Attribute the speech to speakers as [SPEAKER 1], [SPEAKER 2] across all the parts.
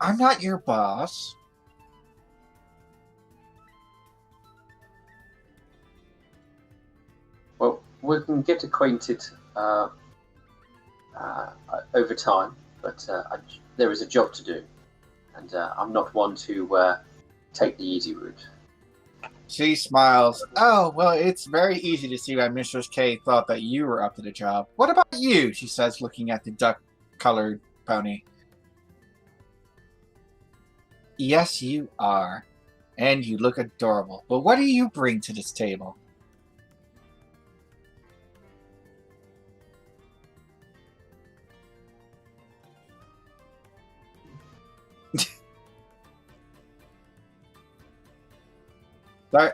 [SPEAKER 1] I'm not your boss.
[SPEAKER 2] Well, we can get acquainted over time, but there is a job to do, and I'm not one to take the easy route.
[SPEAKER 1] She smiles. Oh, well, it's very easy to see why Mistress K thought that you were up to the job. What about you? She says, looking at the duck-colored pony. Yes, you are. And you look adorable. But what do you bring to this table?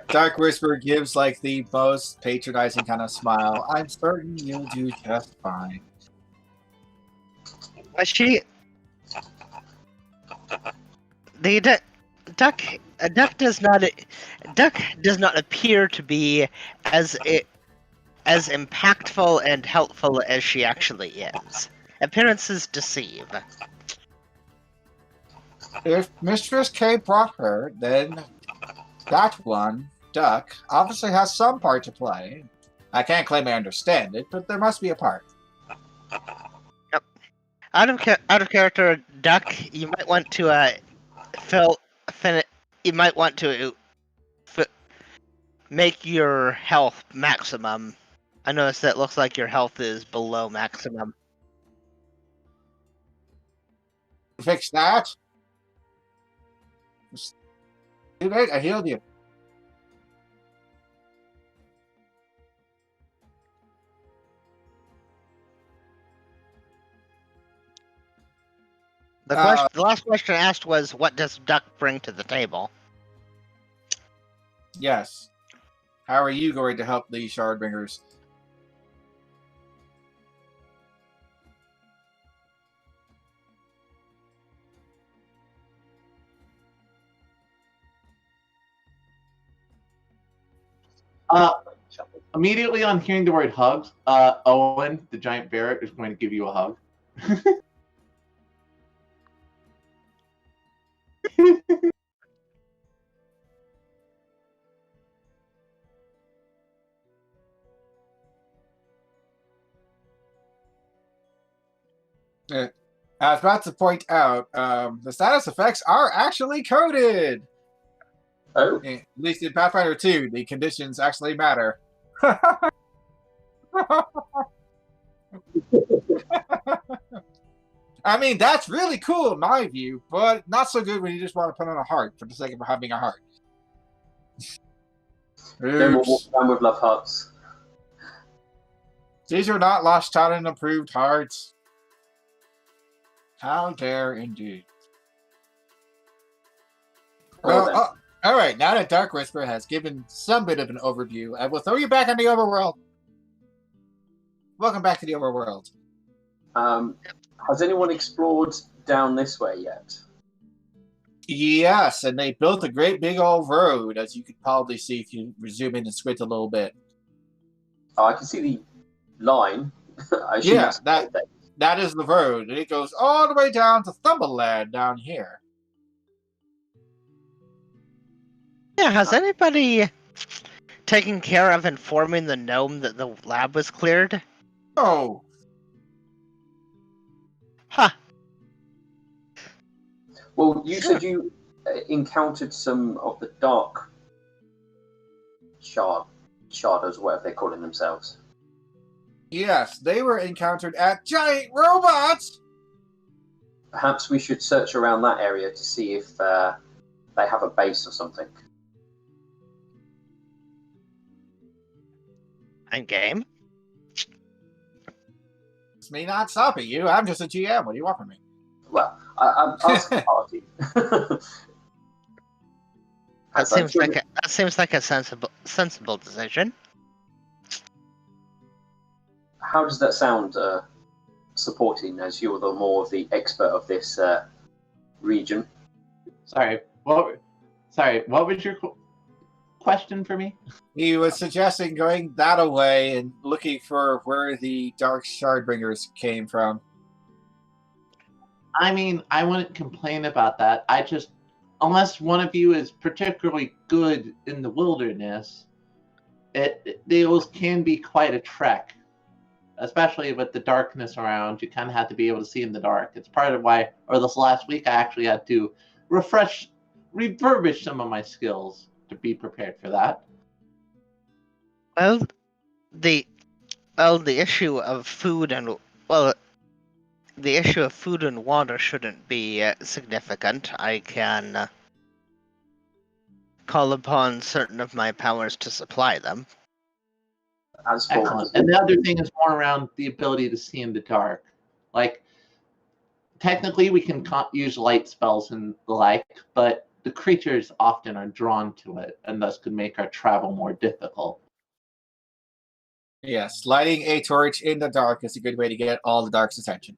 [SPEAKER 1] Dark Whisper gives like the most patronizing kind of smile. I'm certain you'll do just fine.
[SPEAKER 3] She, the duck, a duck does not appear to be as impactful and helpful as she actually is. Appearances deceive.
[SPEAKER 1] If Mistress K brought her, then that one, Duck, obviously has some part to play. I can't claim I understand it, but there must be a part.
[SPEAKER 3] Yep. Out of character, Duck. You might want to you might want to make your health maximum. I noticed that it looks like your health is below maximum.
[SPEAKER 1] Fix that. Too late, I healed you.
[SPEAKER 3] The last question asked was, what does Duck bring to the table?
[SPEAKER 1] Yes. How are you going to help the Shardbringers?
[SPEAKER 4] Immediately on hearing the word hugs, Owen, the giant bear, is going to give you a hug.
[SPEAKER 1] I was about to point out, the status effects are actually coded!
[SPEAKER 2] Oh.
[SPEAKER 1] At least in Pathfinder 2, the conditions actually matter. I mean, that's really cool in my view, but not so good when you just want to put on a heart for the sake of having a heart.
[SPEAKER 2] No more walk down with love hearts.
[SPEAKER 1] These are not Lost Talent approved hearts. How dare indeed. Well, all right, now that Dark Whisper has given some bit of an overview, I will throw you back on the overworld. Welcome back to the overworld.
[SPEAKER 2] Has anyone explored down this way yet?
[SPEAKER 1] Yes, and they built a great big old road, as you could probably see if you zoom in and squint a little bit.
[SPEAKER 2] Oh, I can see the line.
[SPEAKER 1] Yeah, that is the road, and it goes all the way down to Thumbleland down here.
[SPEAKER 3] Yeah, has anybody taken care of informing the gnome that the lab was cleared?
[SPEAKER 1] Oh.
[SPEAKER 3] Huh.
[SPEAKER 2] Well, you said you encountered some of the dark sharders, whatever they're calling themselves.
[SPEAKER 1] Yes, they were encountered at giant robots!
[SPEAKER 2] Perhaps we should search around that area to see if they have a base or something.
[SPEAKER 3] I'm game.
[SPEAKER 1] It's me not stopping you. I'm just a GM. What do you want from me?
[SPEAKER 2] Well, I'm asking the party.
[SPEAKER 3] That seems like a sensible decision.
[SPEAKER 2] How does that sound, supporting, as you're the more of the expert of this region?
[SPEAKER 4] Sorry, what was your question for me?
[SPEAKER 1] He was suggesting going that away and looking for where the Dark Shardbringers came from.
[SPEAKER 4] I mean, I wouldn't complain about that. Unless one of you is particularly good in the wilderness, those can be quite a trek, especially with the darkness around. You kind of have to be able to see in the dark. It's part of why, or this last week, I actually had to refurbish some of my skills to be prepared for that.
[SPEAKER 3] Well, the issue of food and the issue of food and water shouldn't be significant. I can call upon certain of my powers to supply them.
[SPEAKER 2] As for
[SPEAKER 4] Excellent. And the other thing is more around the ability to see in the dark. Like, technically, we can use light spells and the like, but the creatures often are drawn to it, and thus could make our travel more difficult.
[SPEAKER 1] Yes, lighting a torch in the dark is a good way to get all the dark's attention.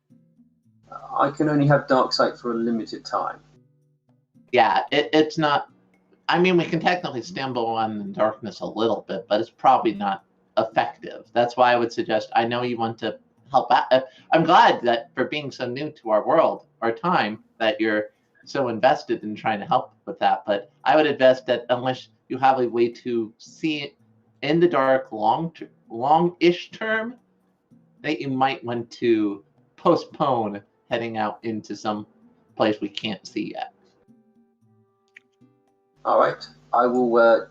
[SPEAKER 2] I can only have dark sight for a limited time.
[SPEAKER 4] Yeah, it's not. I mean, we can technically stumble on the darkness a little bit, but it's probably not effective. That's why I would suggest. I know you want to help out. I'm glad that for being so new to our world, our time, that you're so invested in trying to help with that. But I would invest that unless you have a way to see it in the dark long-ish term, that you might want to postpone heading out into some place we can't see yet.
[SPEAKER 2] All right, I will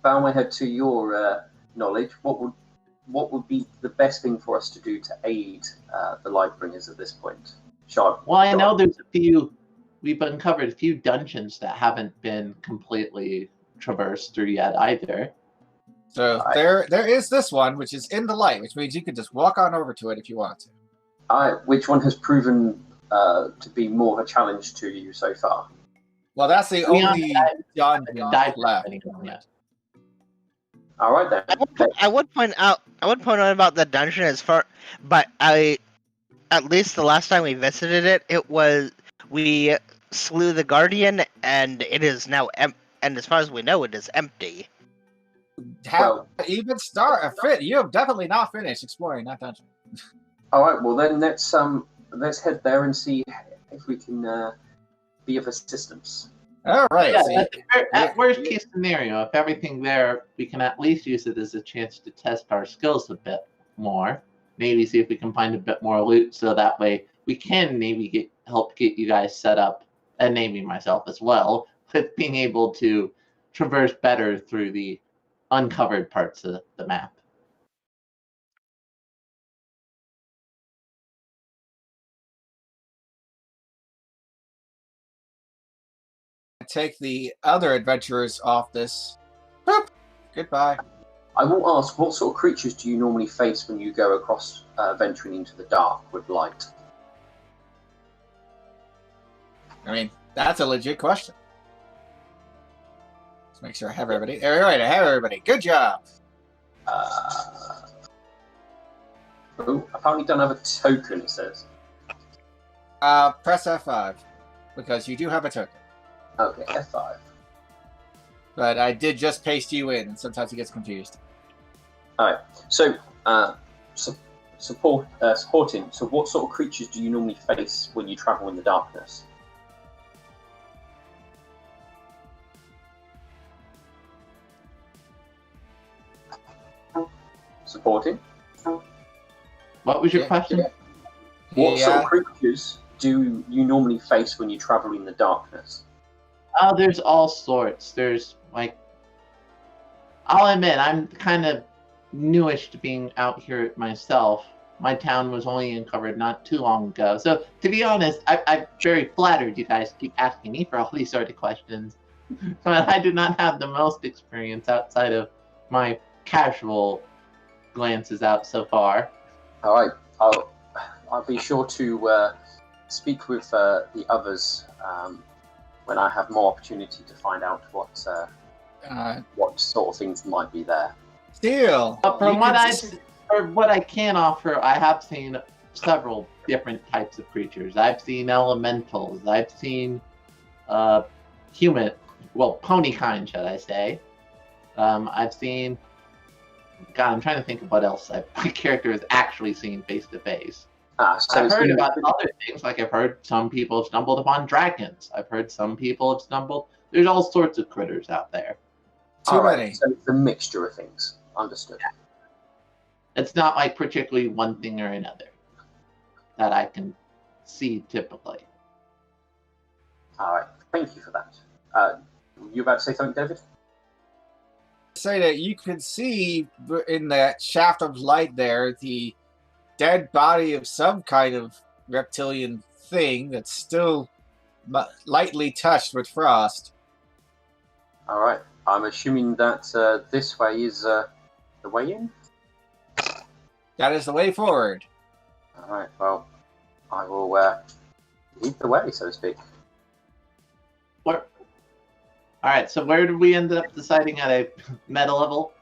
[SPEAKER 2] bow my head to your knowledge. What would be the best thing for us to do to aid the Lightbringers at this point? Shard.
[SPEAKER 4] Well, I know we've uncovered a few dungeons that haven't been completely traversed through yet either.
[SPEAKER 1] So there is this one, which is in the light, which means you can just walk on over to it if you want to.
[SPEAKER 2] Which one has proven to be more of a challenge to you so far?
[SPEAKER 1] Well, that's the only dungeon left.
[SPEAKER 2] All right then.
[SPEAKER 3] I would point out about the dungeon but at least the last time we visited it, we slew the guardian, and it is now and as far as we know, it is empty.
[SPEAKER 1] Even start Fit. You have definitely not finished exploring that dungeon.
[SPEAKER 2] All right. Well, then let's head there and see if we can be of assistance.
[SPEAKER 1] All right.
[SPEAKER 4] Yeah, at worst case scenario, if everything there, we can at least use it as a chance to test our skills a bit more. Maybe see if we can find a bit more loot, so that way we can maybe help get you guys set up, and maybe myself as well, with being able to traverse better through the uncovered parts of the map.
[SPEAKER 1] Take the other adventurers off this. Boop. Goodbye.
[SPEAKER 2] I will ask, what sort of creatures do you normally face when you go across venturing into the dark with light?
[SPEAKER 1] I mean, that's a legit question. Let's make sure I have everybody. All right, I have everybody. Good job.
[SPEAKER 2] Apparently don't have a token, it says.
[SPEAKER 1] Press F5, because you do have a token.
[SPEAKER 2] Okay, F5.
[SPEAKER 1] But I did just paste you in, and sometimes it gets confused.
[SPEAKER 2] Alright, so, supporting. So what sort of creatures do you normally face when you travel in the darkness? Supporting?
[SPEAKER 4] What was your question?
[SPEAKER 2] What sort of creatures do you normally face when you travel in the darkness?
[SPEAKER 4] Oh, there's all sorts. There's, like... I'll admit, I'm kind of newish to being out here myself. My town was only uncovered not too long ago. So, to be honest, I'm very flattered you guys keep asking me for all these sort of questions. But I do not have the most experience outside of my casual glances out so far.
[SPEAKER 2] Alright, I'll be sure to speak with the others when I have more opportunity to find out what sort of things might be there.
[SPEAKER 1] Still,
[SPEAKER 4] from what I can offer, I have seen several different types of creatures. I've seen elementals. I've seen human, pony kind, should I say? I've seen. God, I'm trying to think of what else my character has actually seen face to face.
[SPEAKER 2] So
[SPEAKER 4] I've
[SPEAKER 2] it's
[SPEAKER 4] heard
[SPEAKER 2] gonna be-
[SPEAKER 4] about other things, like I've heard some people have stumbled upon dragons. I've heard some people have stumbled. There's all sorts of critters out there.
[SPEAKER 1] Too many.
[SPEAKER 2] So it's a mixture of things. Understood.
[SPEAKER 4] It's not like particularly one thing or another that I can see typically.
[SPEAKER 2] All right. Thank you for that. You about to say something, David?
[SPEAKER 1] Say that you can see in that shaft of light there the dead body of some kind of reptilian thing that's still lightly touched with frost.
[SPEAKER 2] All right. I'm assuming that this way is the way in.
[SPEAKER 1] That is the way forward.
[SPEAKER 2] All right. Well, I will lead the way, so to speak.
[SPEAKER 4] Where? All right. So where did we end up deciding at a meta level?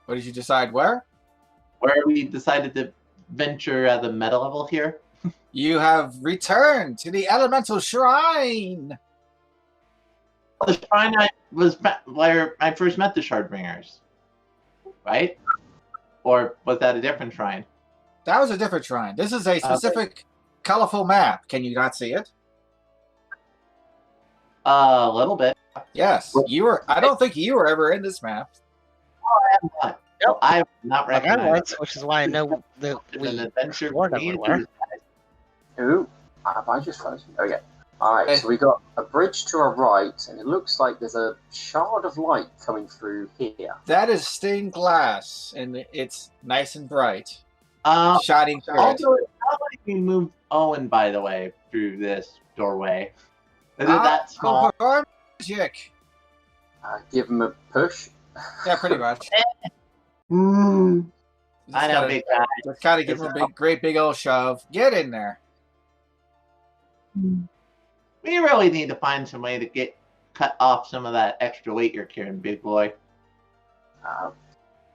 [SPEAKER 1] What did you decide where?
[SPEAKER 4] Where we decided to venture at the meta level here?
[SPEAKER 1] You have returned to the elemental shrine.
[SPEAKER 4] The shrine where I first met the Shardbringers, right? Or was that a different shrine?
[SPEAKER 1] That was a different shrine. This is a specific colorful map. Can you not see it?
[SPEAKER 4] A little bit.
[SPEAKER 1] Yes, you were. I don't think you were ever in this map.
[SPEAKER 4] Not. Well, I have not
[SPEAKER 3] Like I
[SPEAKER 4] recognized
[SPEAKER 3] was, which is why I know that
[SPEAKER 4] it.
[SPEAKER 3] we
[SPEAKER 4] An adventure
[SPEAKER 3] explored
[SPEAKER 4] for me and
[SPEAKER 3] everywhere.
[SPEAKER 4] you guys.
[SPEAKER 2] Ooh, I just frozen. Okay. All right. So we got a bridge to our right, and it looks like there's a shard of light coming through here.
[SPEAKER 1] That is stained glass, and it's nice and bright,
[SPEAKER 4] Uh,
[SPEAKER 1] shining through it.
[SPEAKER 4] Also, it's not like we moved Owen, by the way, through this doorway. Is it that small?
[SPEAKER 1] Perform magic.
[SPEAKER 2] Give him a push.
[SPEAKER 1] Yeah, pretty much.
[SPEAKER 4] Mm,
[SPEAKER 1] Just
[SPEAKER 4] I know,
[SPEAKER 1] gotta-
[SPEAKER 4] big guy.
[SPEAKER 1] Just gotta give him a great big old shove. Get in there.
[SPEAKER 4] We really need to find some way to cut off some of that extra weight you're carrying, big boy.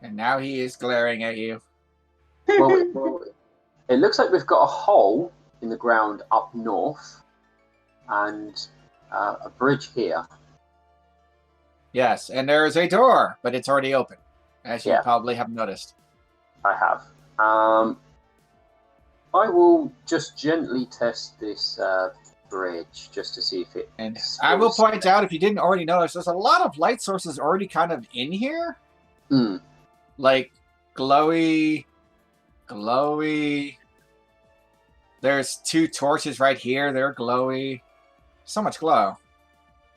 [SPEAKER 1] And now he is glaring at you.
[SPEAKER 2] Well, it looks like we've got a hole in the ground up north, and a bridge here.
[SPEAKER 1] Yes, and there is a door, but it's already open, as you
[SPEAKER 2] Yeah.
[SPEAKER 1] probably have noticed.
[SPEAKER 2] I have. I will just gently test this bridge just to see if it.
[SPEAKER 1] And I will point out, if you didn't already notice, there's a lot of light sources already kind of in here.
[SPEAKER 2] Hmm.
[SPEAKER 1] Like glowy. There's 2 torches right here. They're glowy. So much glow.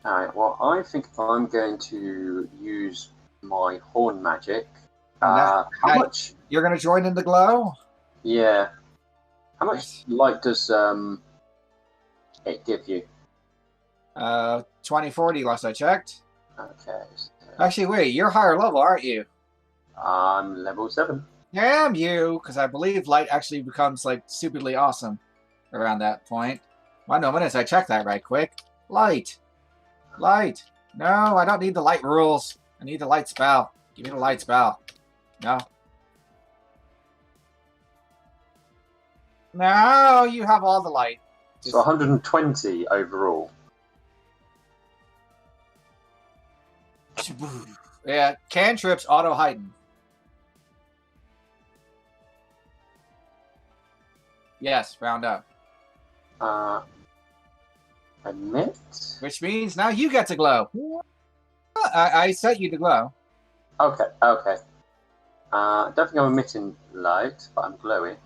[SPEAKER 2] All right. Well, I think I'm going to use my horn magic. How
[SPEAKER 1] now-
[SPEAKER 2] much?
[SPEAKER 1] You're going to join in the glow?
[SPEAKER 2] Yeah. How much light does it give you?
[SPEAKER 1] 2040 last I checked.
[SPEAKER 2] Okay. So
[SPEAKER 1] Actually, wait, you're higher level, aren't you?
[SPEAKER 2] I'm level 7.
[SPEAKER 1] Damn you, because I believe light actually becomes, like, stupidly awesome around that point. 1 moment, I check that right quick. Light. No, I don't need the light rules. I need the light spell. Give me the light spell. No. No, you have all the light.
[SPEAKER 2] So 120 overall.
[SPEAKER 1] Yeah, cantrips auto heighten. Yes, round up.
[SPEAKER 2] Emit.
[SPEAKER 1] Which means now you get to glow. I set you to glow.
[SPEAKER 2] Okay. Don't think I'm emitting light, but I'm glowing.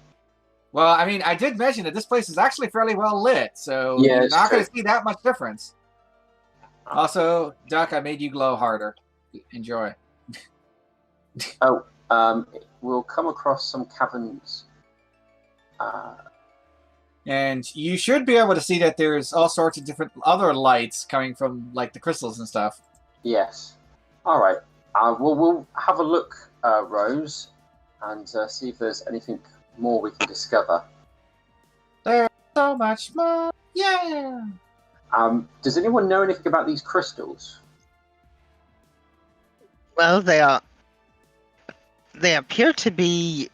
[SPEAKER 1] Well, I mean, I did mention that this place is actually fairly well lit, so
[SPEAKER 2] Yeah,
[SPEAKER 1] you're
[SPEAKER 2] it's
[SPEAKER 1] not going
[SPEAKER 2] true.
[SPEAKER 1] to see that much difference. Also, Duck, I made you glow harder. Enjoy.
[SPEAKER 2] We'll come across some caverns.
[SPEAKER 1] And you should be able to see that there's all sorts of different other lights coming from, like, the crystals and stuff.
[SPEAKER 2] Yes. All right. We'll have a look, Rose, and see if there's anything more we can discover.
[SPEAKER 1] There's so much more. Yeah.
[SPEAKER 2] Does anyone know anything about these crystals?
[SPEAKER 3] Well, they appear to be.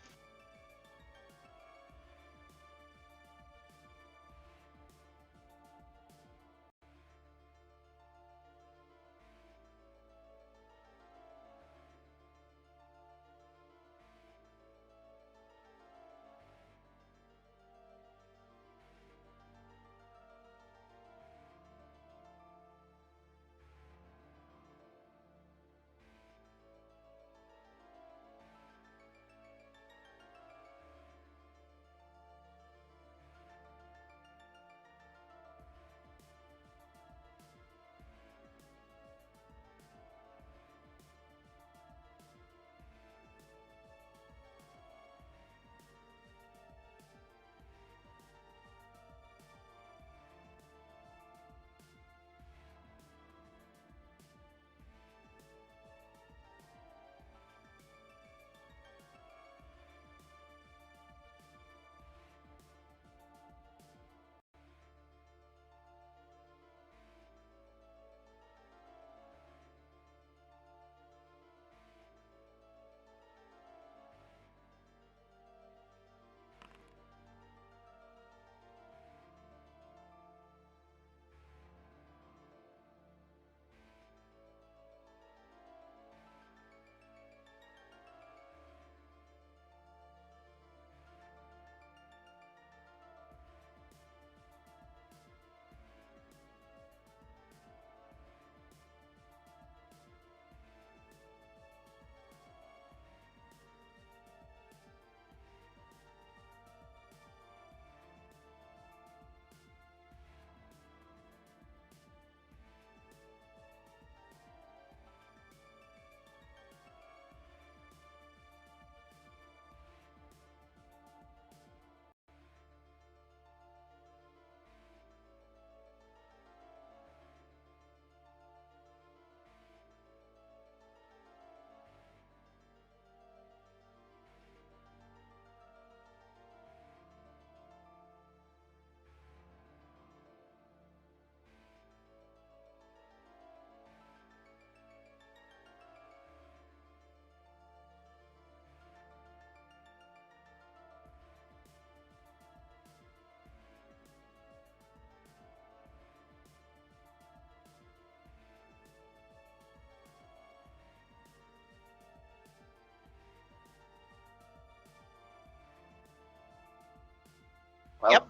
[SPEAKER 2] Well,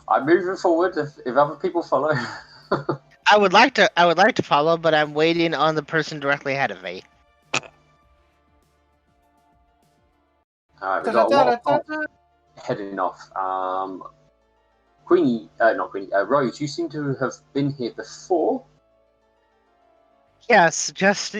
[SPEAKER 2] I'm moving forward. If other people follow.
[SPEAKER 3] I would like to follow, but I'm waiting on the person directly ahead of me.
[SPEAKER 2] Alright, we've got a lot of heading off. Queenie, not Queenie, Rose, you seem to have been here before.
[SPEAKER 3] Yes, just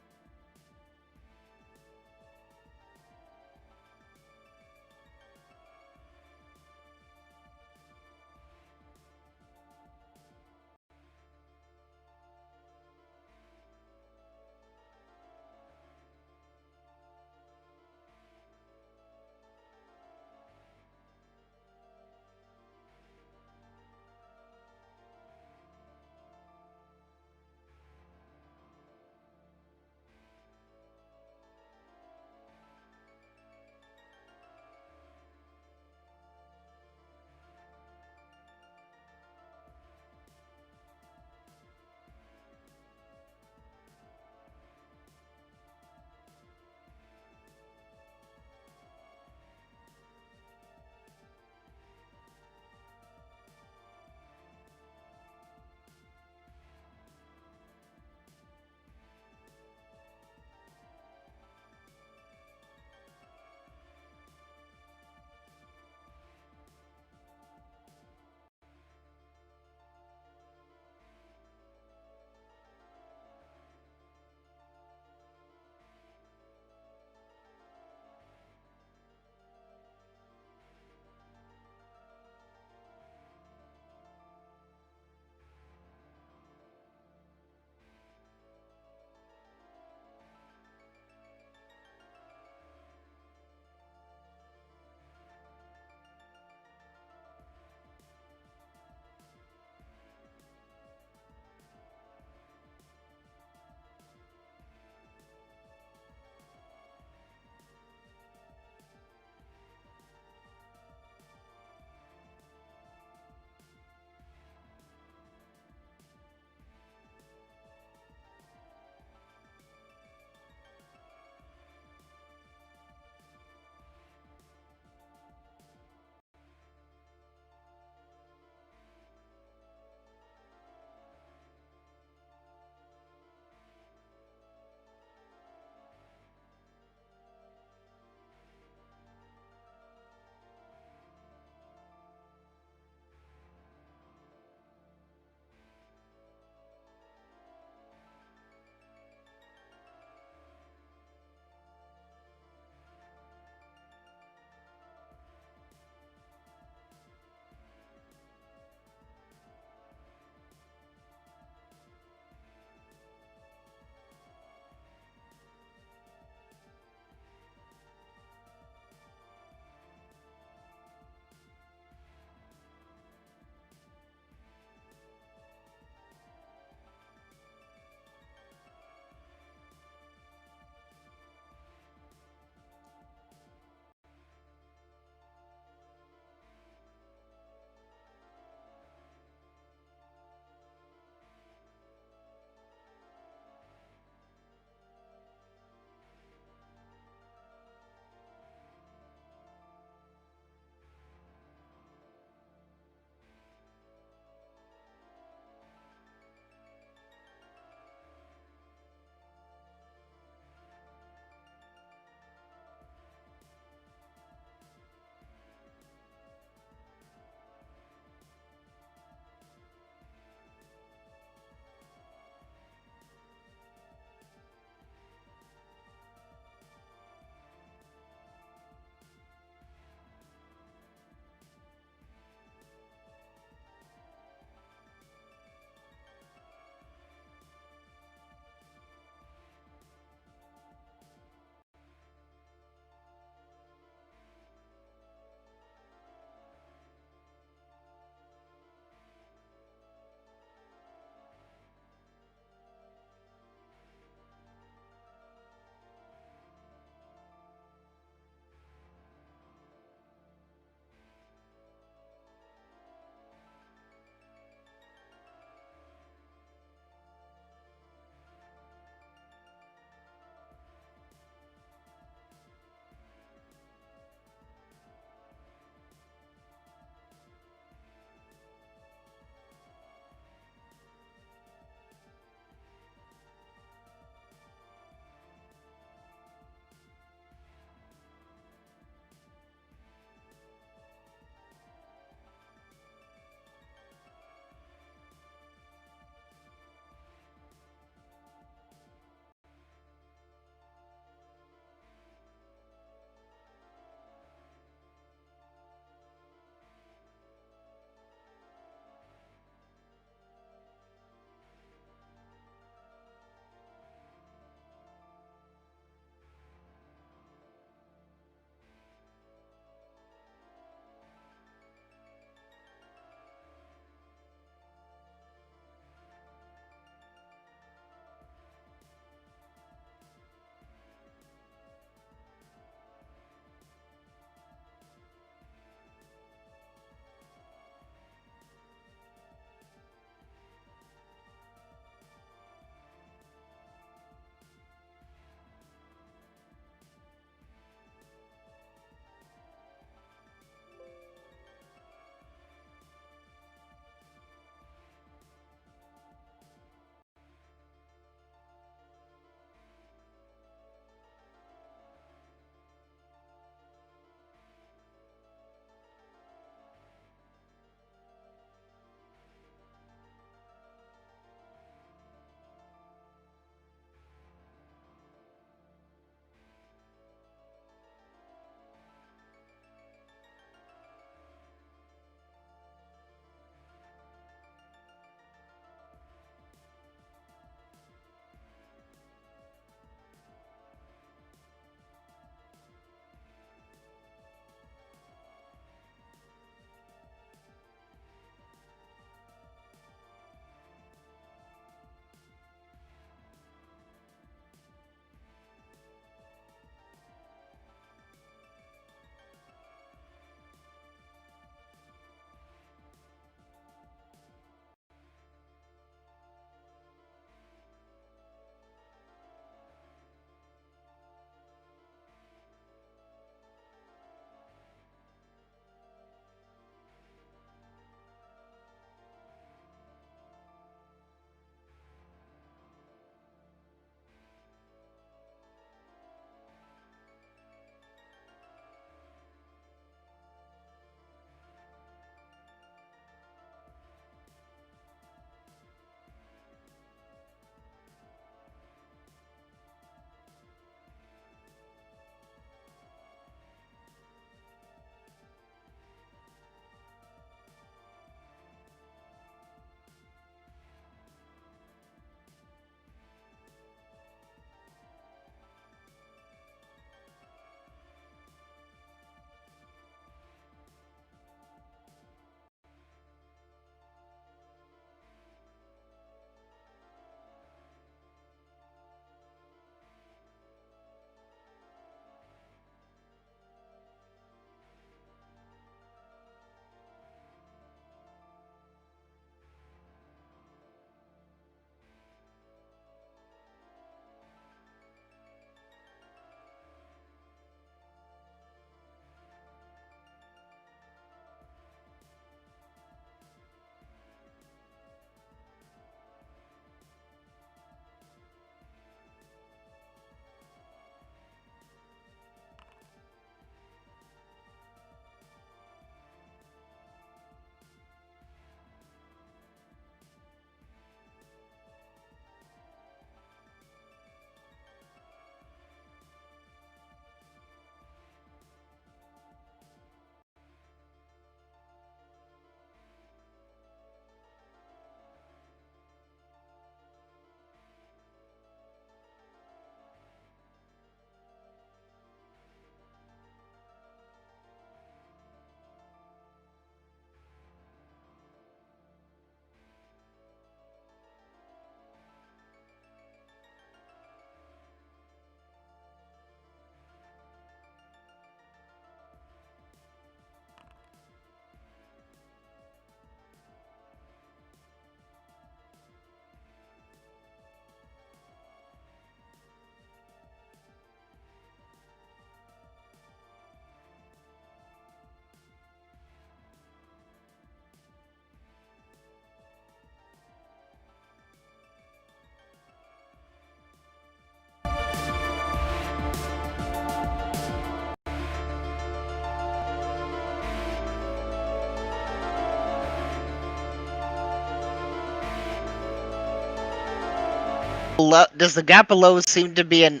[SPEAKER 3] does the gap below seem to be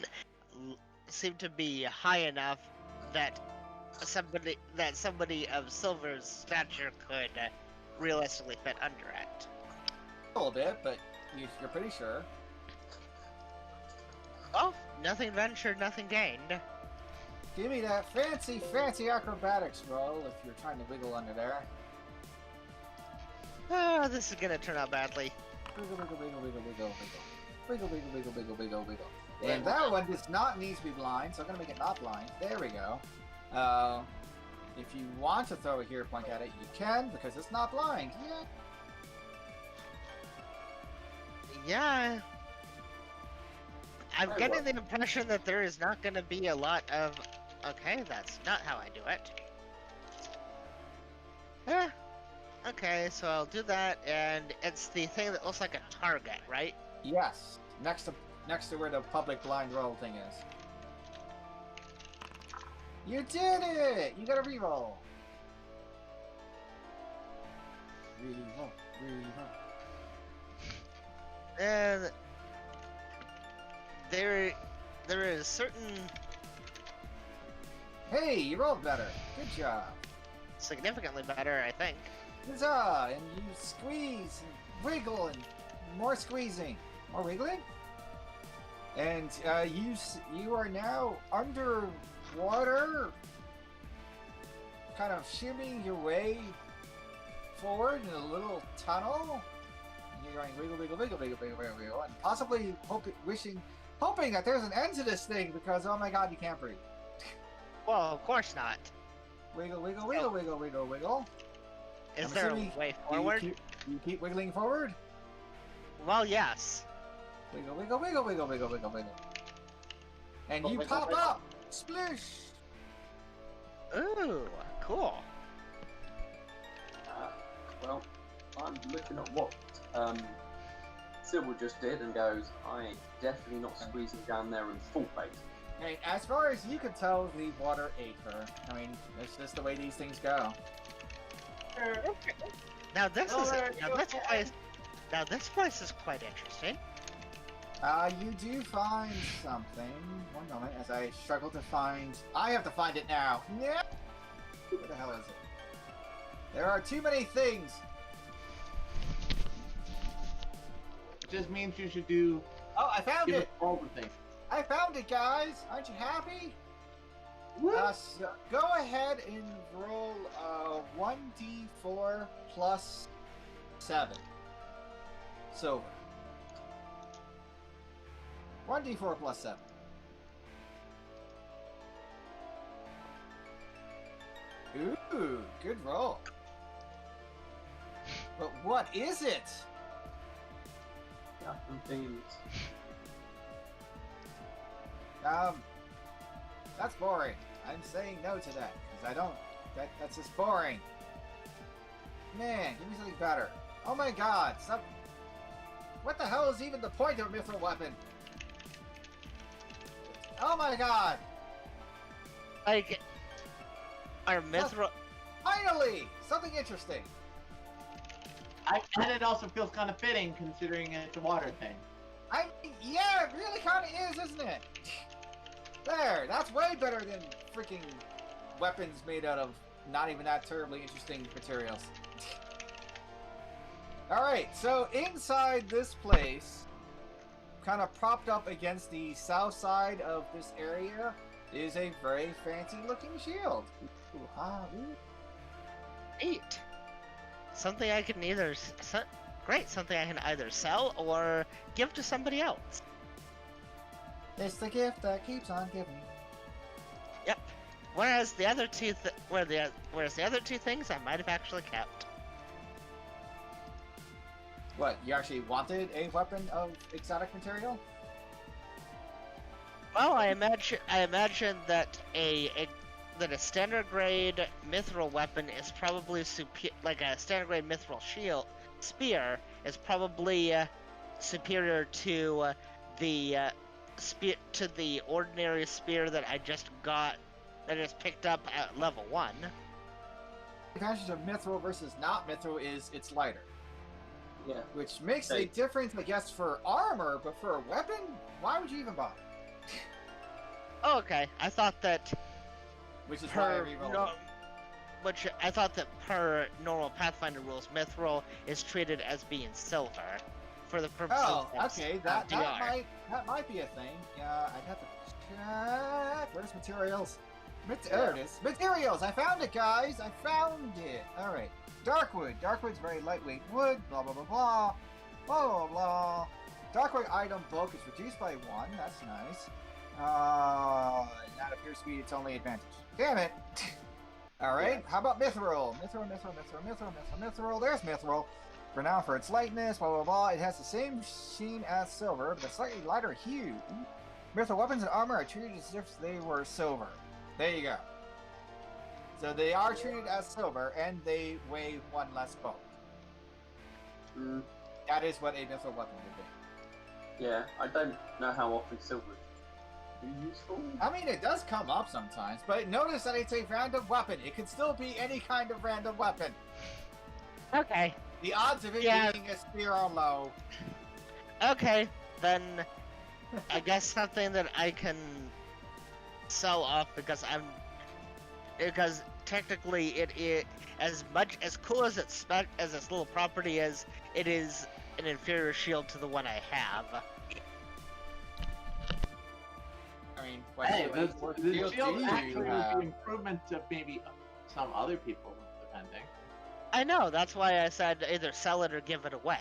[SPEAKER 3] high enough that somebody of Silver's stature could realistically fit under it?
[SPEAKER 1] A little bit, but you're pretty sure.
[SPEAKER 3] Oh, nothing ventured, nothing gained.
[SPEAKER 1] Give me that fancy acrobatics roll if you're trying to wiggle under there.
[SPEAKER 3] Oh, this is gonna turn out badly.
[SPEAKER 1] Wiggle, wiggle, wiggle, wiggle, wiggle, wiggle. Wiggle, wiggle, wiggle, wiggle, wiggle, wiggle. And that one does not need to be blind, so I'm gonna make it not blind. There we go. If you want to throw a hero point at it, you can, because it's not blind.
[SPEAKER 3] Yeah. I'm getting the impression that there is not gonna be a lot of... Okay, that's not how I do it. Okay, so I'll do that, and it's the thing that looks like a target, right?
[SPEAKER 1] Yes. Next to where the public blind roll thing is. You did it! You got a reroll. Reroll. Reroll.
[SPEAKER 3] And there is certain
[SPEAKER 1] Hey, you rolled better. Good job.
[SPEAKER 3] significantly better, I think.
[SPEAKER 1] Huzzah! And you squeeze and wiggle and more squeezing. More wiggling? And you are now underwater, kind of shimmying your way forward in a little tunnel. And you're going wiggle, wiggle, wiggle, wiggle, wiggle, wiggle, wiggle, and possibly hoping that there's an end to this thing because, oh my god, you can't breathe.
[SPEAKER 3] Well, of course not.
[SPEAKER 1] Wiggle, wiggle, wiggle, wiggle, wiggle, wiggle.
[SPEAKER 3] Is
[SPEAKER 1] I'm
[SPEAKER 3] there a
[SPEAKER 1] assuming
[SPEAKER 3] way forward?
[SPEAKER 1] You keep wiggling forward?
[SPEAKER 3] Well, yes.
[SPEAKER 1] Wiggle, wiggle, wiggle, wiggle, wiggle, wiggle, wiggle. And you
[SPEAKER 2] Wiggle,
[SPEAKER 1] pop
[SPEAKER 2] wiggle.
[SPEAKER 1] up! Splish!
[SPEAKER 3] Ooh, cool.
[SPEAKER 2] Well, I'm looking at what Sybil just did and goes, I ain't definitely not squeezing down there in full face.
[SPEAKER 1] Hey, as far as you can tell, the water ate her. I mean, it's just the way these things go.
[SPEAKER 3] Now this place is quite interesting.
[SPEAKER 1] You do find something. One moment, as I struggle to find... I have to find it now! Yeah. Where the hell is it? There are too many things!
[SPEAKER 4] It just means you should do
[SPEAKER 1] Oh, I found it!
[SPEAKER 4] all the things.
[SPEAKER 1] I found it, guys! Aren't you happy? So go ahead and roll 1d4 plus 7. Silver. 1d4 plus 7. Ooh, good roll. But what is it?
[SPEAKER 2] Nothing things.
[SPEAKER 1] That's boring. I'm saying no to that, because I don't... That's just boring. Man, give me something better. Oh my god, stop... What the hell is even the point of a mithril weapon? Oh my god!
[SPEAKER 3] Like, our mithril...
[SPEAKER 1] Finally! Something interesting!
[SPEAKER 4] And it also feels kind of fitting considering it's a water thing.
[SPEAKER 1] I mean, yeah, it really kind of is, isn't it? There, that's way better than freaking weapons made out of not even that terribly interesting materials. Alright, so inside this place, kind of propped up against the south side of this area, is a very fancy looking shield.
[SPEAKER 3] Neat. Something I can either... Great, something I can either sell or give to somebody else.
[SPEAKER 1] It's the gift that keeps on giving.
[SPEAKER 3] Yep. Whereas the other two, whereas the other two things I might have actually kept.
[SPEAKER 1] What, you actually wanted a weapon of exotic material?
[SPEAKER 3] Well, I imagine that a standard grade mithril weapon is probably like a standard grade mithril spear is probably superior to the ordinary spear that I just picked up at level 1.
[SPEAKER 1] The advantage of mithril versus not mithril is it's lighter.
[SPEAKER 2] Yeah.
[SPEAKER 1] Which makes a
[SPEAKER 2] Okay.
[SPEAKER 1] difference, I guess, for armor, but for a weapon, why would you even bother?
[SPEAKER 3] Oh, okay. I thought that
[SPEAKER 1] Which is why I
[SPEAKER 3] per
[SPEAKER 1] rerolled
[SPEAKER 3] no,
[SPEAKER 1] it.
[SPEAKER 3] which I thought that per normal Pathfinder rules, Mithril is treated as being silver for the purposes
[SPEAKER 1] Oh,
[SPEAKER 3] of
[SPEAKER 1] okay,
[SPEAKER 3] DR.
[SPEAKER 1] that might be a thing. Yeah, I'd have to check. Where's materials? There it is. Materials! I found it, guys! I found it! Alright. Darkwood. Darkwood's very lightweight wood. Blah, blah, blah, blah. Blah, blah, blah. Darkwood item bulk is reduced by 1. That's nice. That appears to be its only advantage. Damn it! Alright, how about Mithril? Mithril. There's Mithril. Renowned for its lightness, blah, blah, blah. It has the same sheen as silver, but a slightly lighter hue. Mithril weapons and armor are treated as if they were silver. There you go. So they are treated as silver, and they weigh 1 less bulk.
[SPEAKER 2] Mm,
[SPEAKER 1] That is what a mithril weapon would be.
[SPEAKER 2] yeah, I don't know how often silver is useful.
[SPEAKER 1] I mean, it does come up sometimes, but notice that it's a random weapon. It could still be any kind of random weapon.
[SPEAKER 3] Okay.
[SPEAKER 1] The odds of it
[SPEAKER 3] Yeah.
[SPEAKER 1] being a spear are low.
[SPEAKER 3] Okay, then I guess something that I can sell off because technically it is as cool as its little property is, it is an inferior shield to the one I have.
[SPEAKER 1] I mean,
[SPEAKER 4] Hey,
[SPEAKER 1] what
[SPEAKER 4] the
[SPEAKER 1] shield
[SPEAKER 4] shield
[SPEAKER 1] do you
[SPEAKER 4] actually would
[SPEAKER 1] have?
[SPEAKER 4] be improvement to maybe some other people, depending.
[SPEAKER 3] I know, that's why I said either sell it or give it away.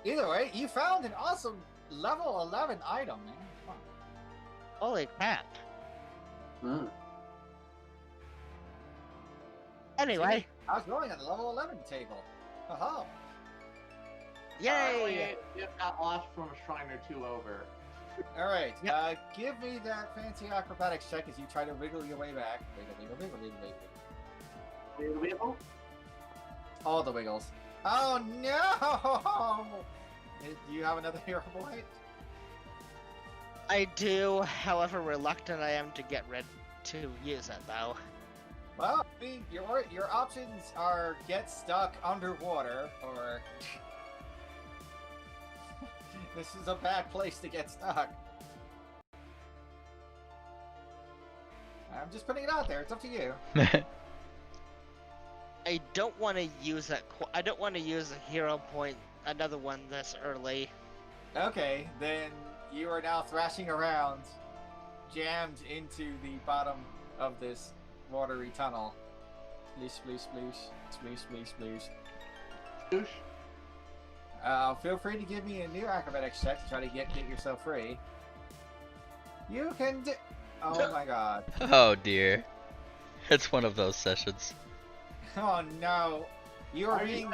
[SPEAKER 1] Either way, you found an awesome level 11 item, man. Come on.
[SPEAKER 3] Holy crap.
[SPEAKER 2] Mm.
[SPEAKER 3] Anyway,
[SPEAKER 1] I was going on the level 11 table. Haha.
[SPEAKER 3] yay!
[SPEAKER 4] You got lost from a shrine or two over.
[SPEAKER 1] Alright,
[SPEAKER 3] Yep.
[SPEAKER 1] give me that fancy acrobatics check as you try to wiggle your way back. Wiggle.
[SPEAKER 4] Wiggle?
[SPEAKER 1] All the wiggles. Oh no! Do you have another hero point?
[SPEAKER 3] I do, however reluctant I am to get rid to use it though.
[SPEAKER 1] Well, I mean, your options are get stuck underwater, or this is a bad place to get stuck. I'm just putting it out there. It's up to you.
[SPEAKER 3] I don't want to use that. I don't want to use a hero point, another one this early.
[SPEAKER 1] Okay, then you are now thrashing around, jammed into the bottom of this watery tunnel. Splish, splish.
[SPEAKER 4] Douche.
[SPEAKER 1] Feel free to give me a new acrobatics check to try to get yourself free. You can do. Oh my god.
[SPEAKER 5] Oh dear. It's one of those sessions.
[SPEAKER 1] Oh no. You are being.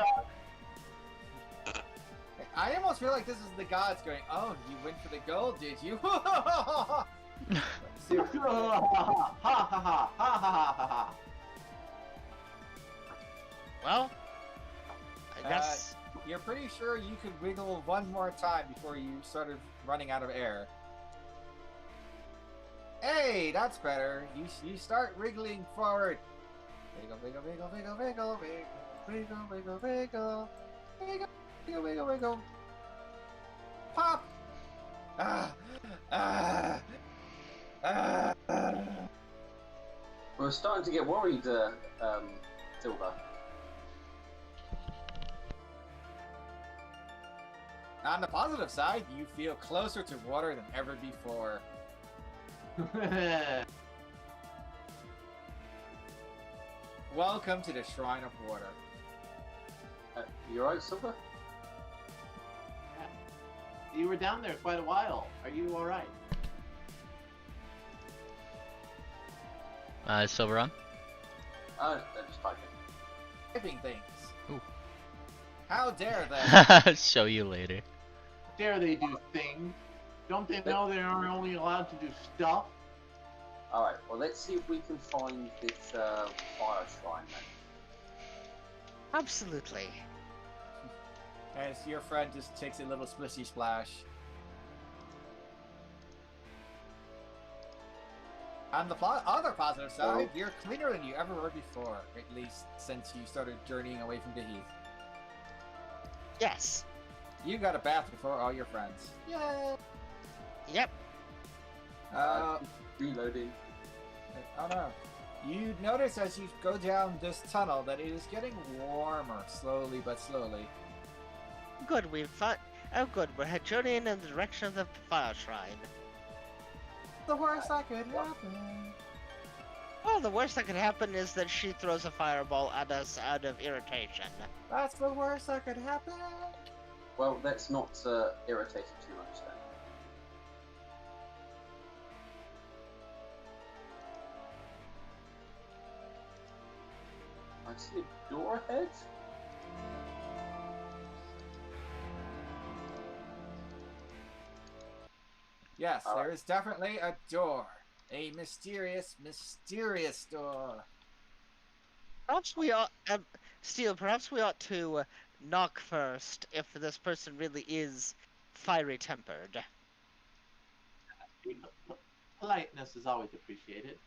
[SPEAKER 1] I almost feel like this is the gods going, oh, you went for the gold, did you? Seriously.
[SPEAKER 3] Well, I guess.
[SPEAKER 1] You're pretty sure you could wiggle one more time before you started running out of air. Hey, that's better. You start wriggling forward. Wiggle. Pop.
[SPEAKER 2] We're starting to get worried, Silver.
[SPEAKER 1] On the positive side, you feel closer to water than ever before. Welcome to the Shrine of Water.
[SPEAKER 2] You alright, Silver?
[SPEAKER 4] You were down there quite a while. Are you alright?
[SPEAKER 5] Silver on?
[SPEAKER 2] Oh, they're just typing.
[SPEAKER 1] Typing things.
[SPEAKER 5] Ooh.
[SPEAKER 1] How dare they?
[SPEAKER 5] Show you later.
[SPEAKER 4] Dare they do things? Don't they know they are only allowed to do stuff?
[SPEAKER 2] Alright, well let's see if we can find this fire shrine then.
[SPEAKER 3] Absolutely.
[SPEAKER 1] As your friend just takes a little splishy splash. On the other positive side, you're cleaner than you ever were before, at least since you started journeying away from the heath.
[SPEAKER 3] Yes.
[SPEAKER 1] You got a bath before all your friends. Yay!
[SPEAKER 3] Yep.
[SPEAKER 2] Reloading.
[SPEAKER 1] Oh no. You notice as you go down this tunnel that it is getting warmer, slowly but slowly.
[SPEAKER 3] Good, we've thought. Oh, good, we're journeying in the direction of the fire shrine.
[SPEAKER 1] The worst that could happen.
[SPEAKER 3] Well, the worst that could happen is that she throws a fireball at us out of irritation.
[SPEAKER 1] That's the worst that could happen.
[SPEAKER 2] Well, let's not irritate it too much then. I see a door ahead.
[SPEAKER 1] Yes,
[SPEAKER 2] All right.
[SPEAKER 1] there is definitely a door. A mysterious, mysterious door.
[SPEAKER 3] Perhaps we ought, Steel, perhaps we ought to knock first if this person really is fiery tempered.
[SPEAKER 4] Politeness is always appreciated.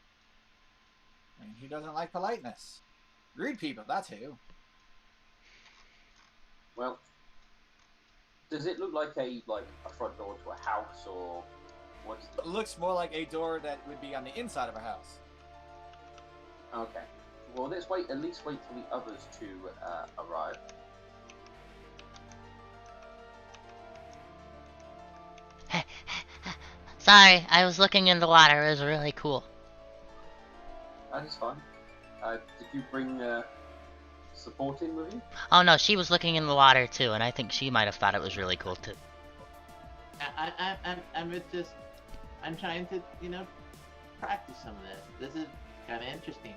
[SPEAKER 1] I mean, who doesn't like politeness? Rude people, that's who.
[SPEAKER 2] Well, does it look like a front door to a house, or what's
[SPEAKER 1] It looks more like a door that would be on the inside of a house.
[SPEAKER 2] okay? Well, let's wait. At least wait for the others to arrive.
[SPEAKER 6] Sorry, I was looking in the water. It was really cool.
[SPEAKER 2] That is fine. Did you bring support in with you?
[SPEAKER 6] Oh no, she was looking in the water too, and I think she might have thought it was really cool too.
[SPEAKER 4] I'm trying to, practice some of this. This is kind of interesting.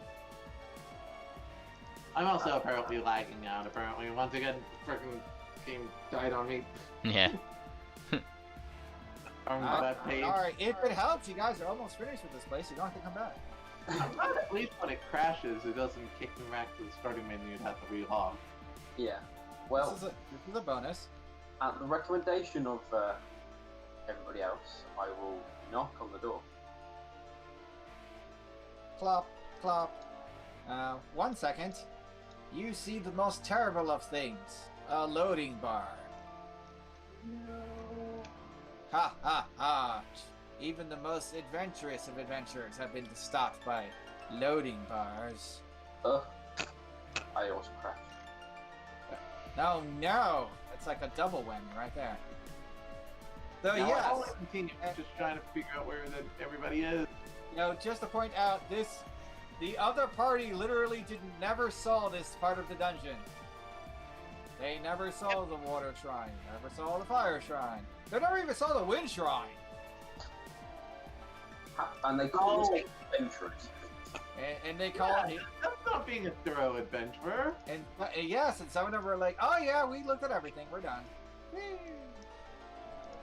[SPEAKER 4] I'm also apparently lagging out. Apparently, once again, freaking game died on me.
[SPEAKER 6] Yeah.
[SPEAKER 4] On that page.
[SPEAKER 1] Alright, if it helps, you guys are almost finished with this place. You don't have to come back.
[SPEAKER 4] I'm glad at least when it crashes, it doesn't kick me back to the starting menu and have to relog.
[SPEAKER 2] Yeah. Well,
[SPEAKER 1] This is a bonus.
[SPEAKER 2] at the recommendation of everybody else, I will knock on the door.
[SPEAKER 1] Plop, plop. 1 second. You see the most terrible of things. A loading bar.
[SPEAKER 4] No.
[SPEAKER 1] Ha ha ha. Even the most adventurous of adventurers have been stopped by loading bars.
[SPEAKER 2] I also crashed.
[SPEAKER 1] No, no! It's like a double whammy right there. So
[SPEAKER 4] I'll
[SPEAKER 1] yes,
[SPEAKER 4] continue just trying to figure out where everybody is.
[SPEAKER 1] just to point out, the other party literally never saw this part of the dungeon. They never saw the water shrine, never saw the fire shrine. They never even saw the wind shrine.
[SPEAKER 2] And they call us adventurers.
[SPEAKER 1] And they call it.
[SPEAKER 4] That's not being a thorough adventurer.
[SPEAKER 1] And yes, and some of them were like, "Oh yeah, we looked at everything. We're done." Whee!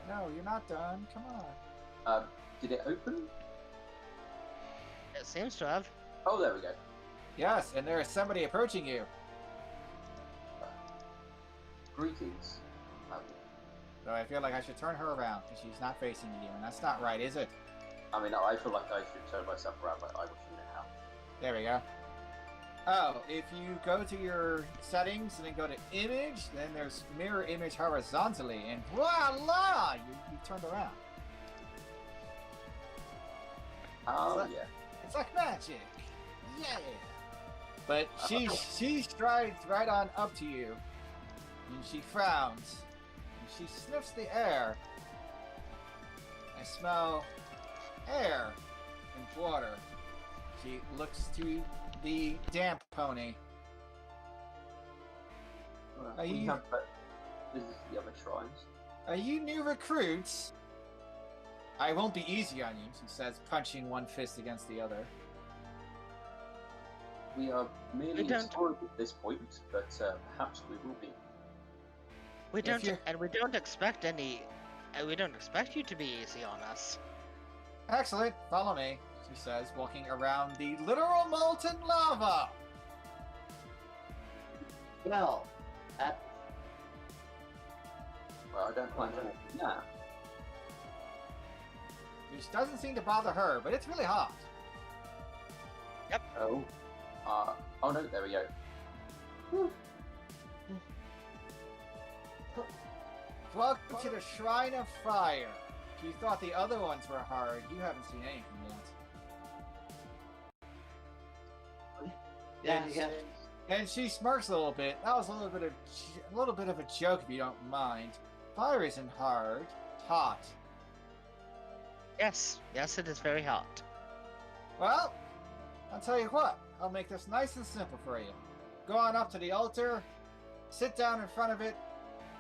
[SPEAKER 1] No, you're not done. Come on.
[SPEAKER 2] Did it open?
[SPEAKER 3] It seems to have.
[SPEAKER 2] Oh, there we go.
[SPEAKER 1] Yes, and there is somebody approaching you.
[SPEAKER 2] Greetings.
[SPEAKER 1] So I feel like I should turn her around because she's not facing you, and that's not right, is it?
[SPEAKER 2] I mean, I feel like I should turn myself around, but I wish I knew how.
[SPEAKER 1] There we go. Oh, if you go to your settings and then go to image, then there's mirror image horizontally, and voila! You turned around.
[SPEAKER 2] Oh,
[SPEAKER 1] So-
[SPEAKER 2] yeah.
[SPEAKER 1] It's like magic. Yeah. But she strides right on up to you, and she frowns, and she sniffs the air. I smell air and water. She looks to the damp pony. Are
[SPEAKER 2] We
[SPEAKER 1] you-
[SPEAKER 2] have this is the other shrines.
[SPEAKER 1] Are you new recruits? I won't be easy on you, she says, punching one fist against the other.
[SPEAKER 2] We are merely
[SPEAKER 3] We don't-
[SPEAKER 2] historic at this point, but perhaps we will be.
[SPEAKER 3] We
[SPEAKER 1] If
[SPEAKER 3] don't,
[SPEAKER 1] you're-
[SPEAKER 3] and we don't expect any. We don't expect you to be easy on us.
[SPEAKER 1] Excellent, follow me, she says, walking around the literal molten lava.
[SPEAKER 4] Well, that
[SPEAKER 2] Well, I don't plan to. Yeah.
[SPEAKER 1] Which doesn't seem to bother her, but it's really hot.
[SPEAKER 2] Oh. Oh no, there we go.
[SPEAKER 1] Welcome to the Shrine of Fire. If you thought the other ones were hard, you haven't seen anything yet.
[SPEAKER 4] Yeah.
[SPEAKER 1] And she smirks a little bit. That was a little bit of a joke, if you don't mind. Fire isn't hard. It's hot.
[SPEAKER 3] Yes, yes, it is very hot.
[SPEAKER 1] Well, I'll tell you what. I'll make this nice and simple for you. Go on up to the altar, sit down in front of it,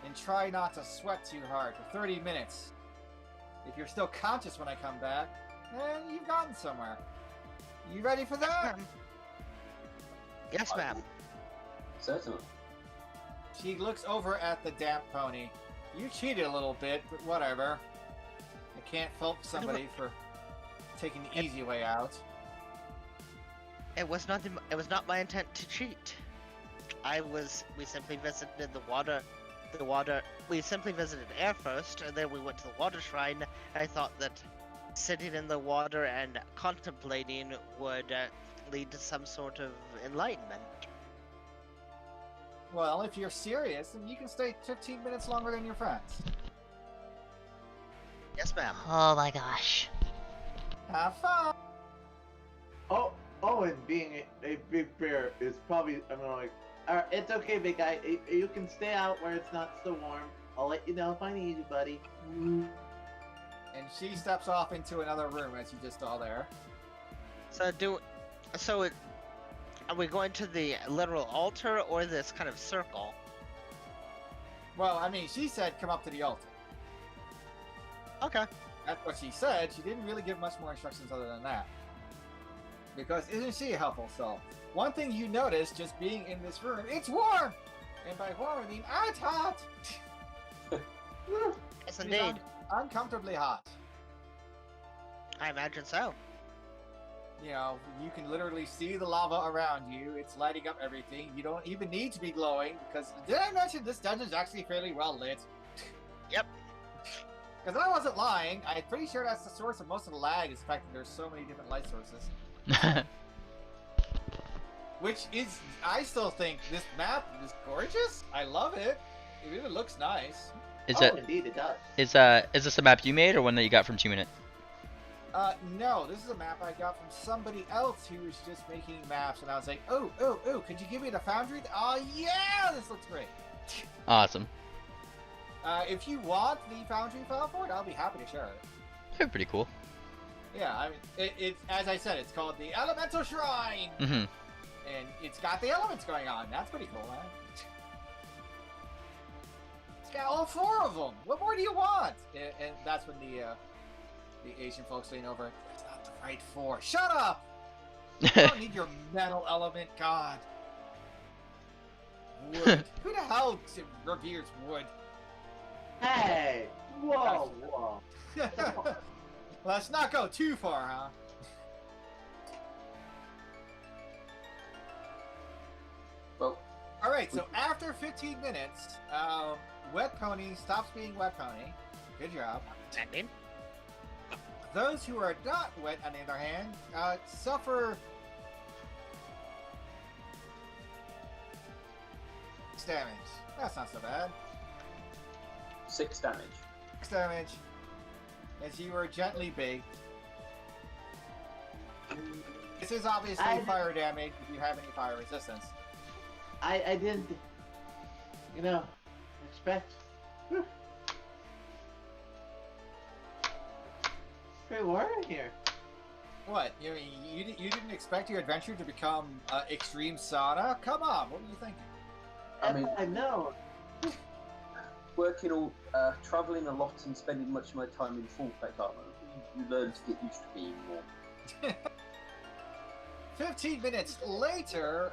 [SPEAKER 1] and try not to sweat too hard for 30 minutes. If you're still conscious when I come back, then you've gotten somewhere. You ready for that?
[SPEAKER 3] Yes, ma'am.
[SPEAKER 2] Certainly.
[SPEAKER 1] She looks over at the damp pony. You cheated a little bit, but whatever. I can't fault somebody for taking the easy way out.
[SPEAKER 3] It was not my intent to cheat. We simply visited the water. We simply visited air first, and then we went to the water shrine. I thought that sitting in the water and contemplating would lead to some sort of enlightenment.
[SPEAKER 1] Well, if you're serious, then you can stay 15 minutes longer than your friends.
[SPEAKER 3] Yes, ma'am.
[SPEAKER 6] Oh my gosh.
[SPEAKER 1] Have fun!
[SPEAKER 4] Oh, and being a big bear is probably, I'm like, alright, it's okay, big guy. You can stay out where it's not so warm. I'll let you know if I need you, buddy.
[SPEAKER 1] And she steps off into another room as you just saw there.
[SPEAKER 3] Are we going to the literal altar or this kind of circle?
[SPEAKER 1] Well, I mean, she said come up to the altar.
[SPEAKER 3] Okay.
[SPEAKER 1] That's what she said. She didn't really give much more instructions other than that. Because isn't she a helpful soul? One thing you notice just being in this room, it's warm! And by warm, I mean it's hot!
[SPEAKER 3] Yes, indeed.
[SPEAKER 1] Uncomfortably hot.
[SPEAKER 3] I imagine so.
[SPEAKER 1] You know, you can literally see the lava around you. It's lighting up everything. You don't even need to be glowing because, did I mention this dungeon's actually fairly well lit?
[SPEAKER 3] Yep.
[SPEAKER 1] Because I wasn't lying. I'm pretty sure that's the source of most of the lag is the fact that there's so many different light sources. Which is, I still think this map is gorgeous. I love it. It really looks nice.
[SPEAKER 4] Indeed it does.
[SPEAKER 5] Is this a map you made or one that you got from 2 Minute?
[SPEAKER 1] No, this is a map I got from somebody else who was just making maps, and I was like, oh, could you give me the foundry? Oh, yeah, this looks great.
[SPEAKER 5] Awesome.
[SPEAKER 1] If you want the foundry file for it, I'll be happy to share it.
[SPEAKER 5] They're pretty cool.
[SPEAKER 1] Yeah, I mean, it's as I said, it's called the Elemental Shrine,
[SPEAKER 5] Mm-hmm.
[SPEAKER 1] and it's got the elements going on. That's pretty cool, man. It's got all 4 of them. What more do you want? And that's when the Asian folks lean over. It's not the right 4. Shut up! You don't need your metal element, God. Wood. Who the hell reveres wood?
[SPEAKER 4] Hey! Whoa!
[SPEAKER 1] Let's not go too far, huh?
[SPEAKER 2] Well,
[SPEAKER 1] Alright, so after 15 minutes, Wet Pony stops being Wet Pony. Good job.
[SPEAKER 3] Ending.
[SPEAKER 1] Those who are not wet, on the other hand, suffer 6 damage. That's not so bad.
[SPEAKER 2] 6 damage.
[SPEAKER 1] 6 damage. As you are gently baked. This is obviously fire damage if you have any fire resistance.
[SPEAKER 4] I didn't, expect. Great water in here.
[SPEAKER 1] What? You didn't expect your adventure to become extreme sauna? Come on, what were you thinking?
[SPEAKER 2] I mean,
[SPEAKER 4] I know.
[SPEAKER 2] Traveling a lot and spending much of my time in full plate armor, you learn to get used to being warm.
[SPEAKER 1] 15 minutes later,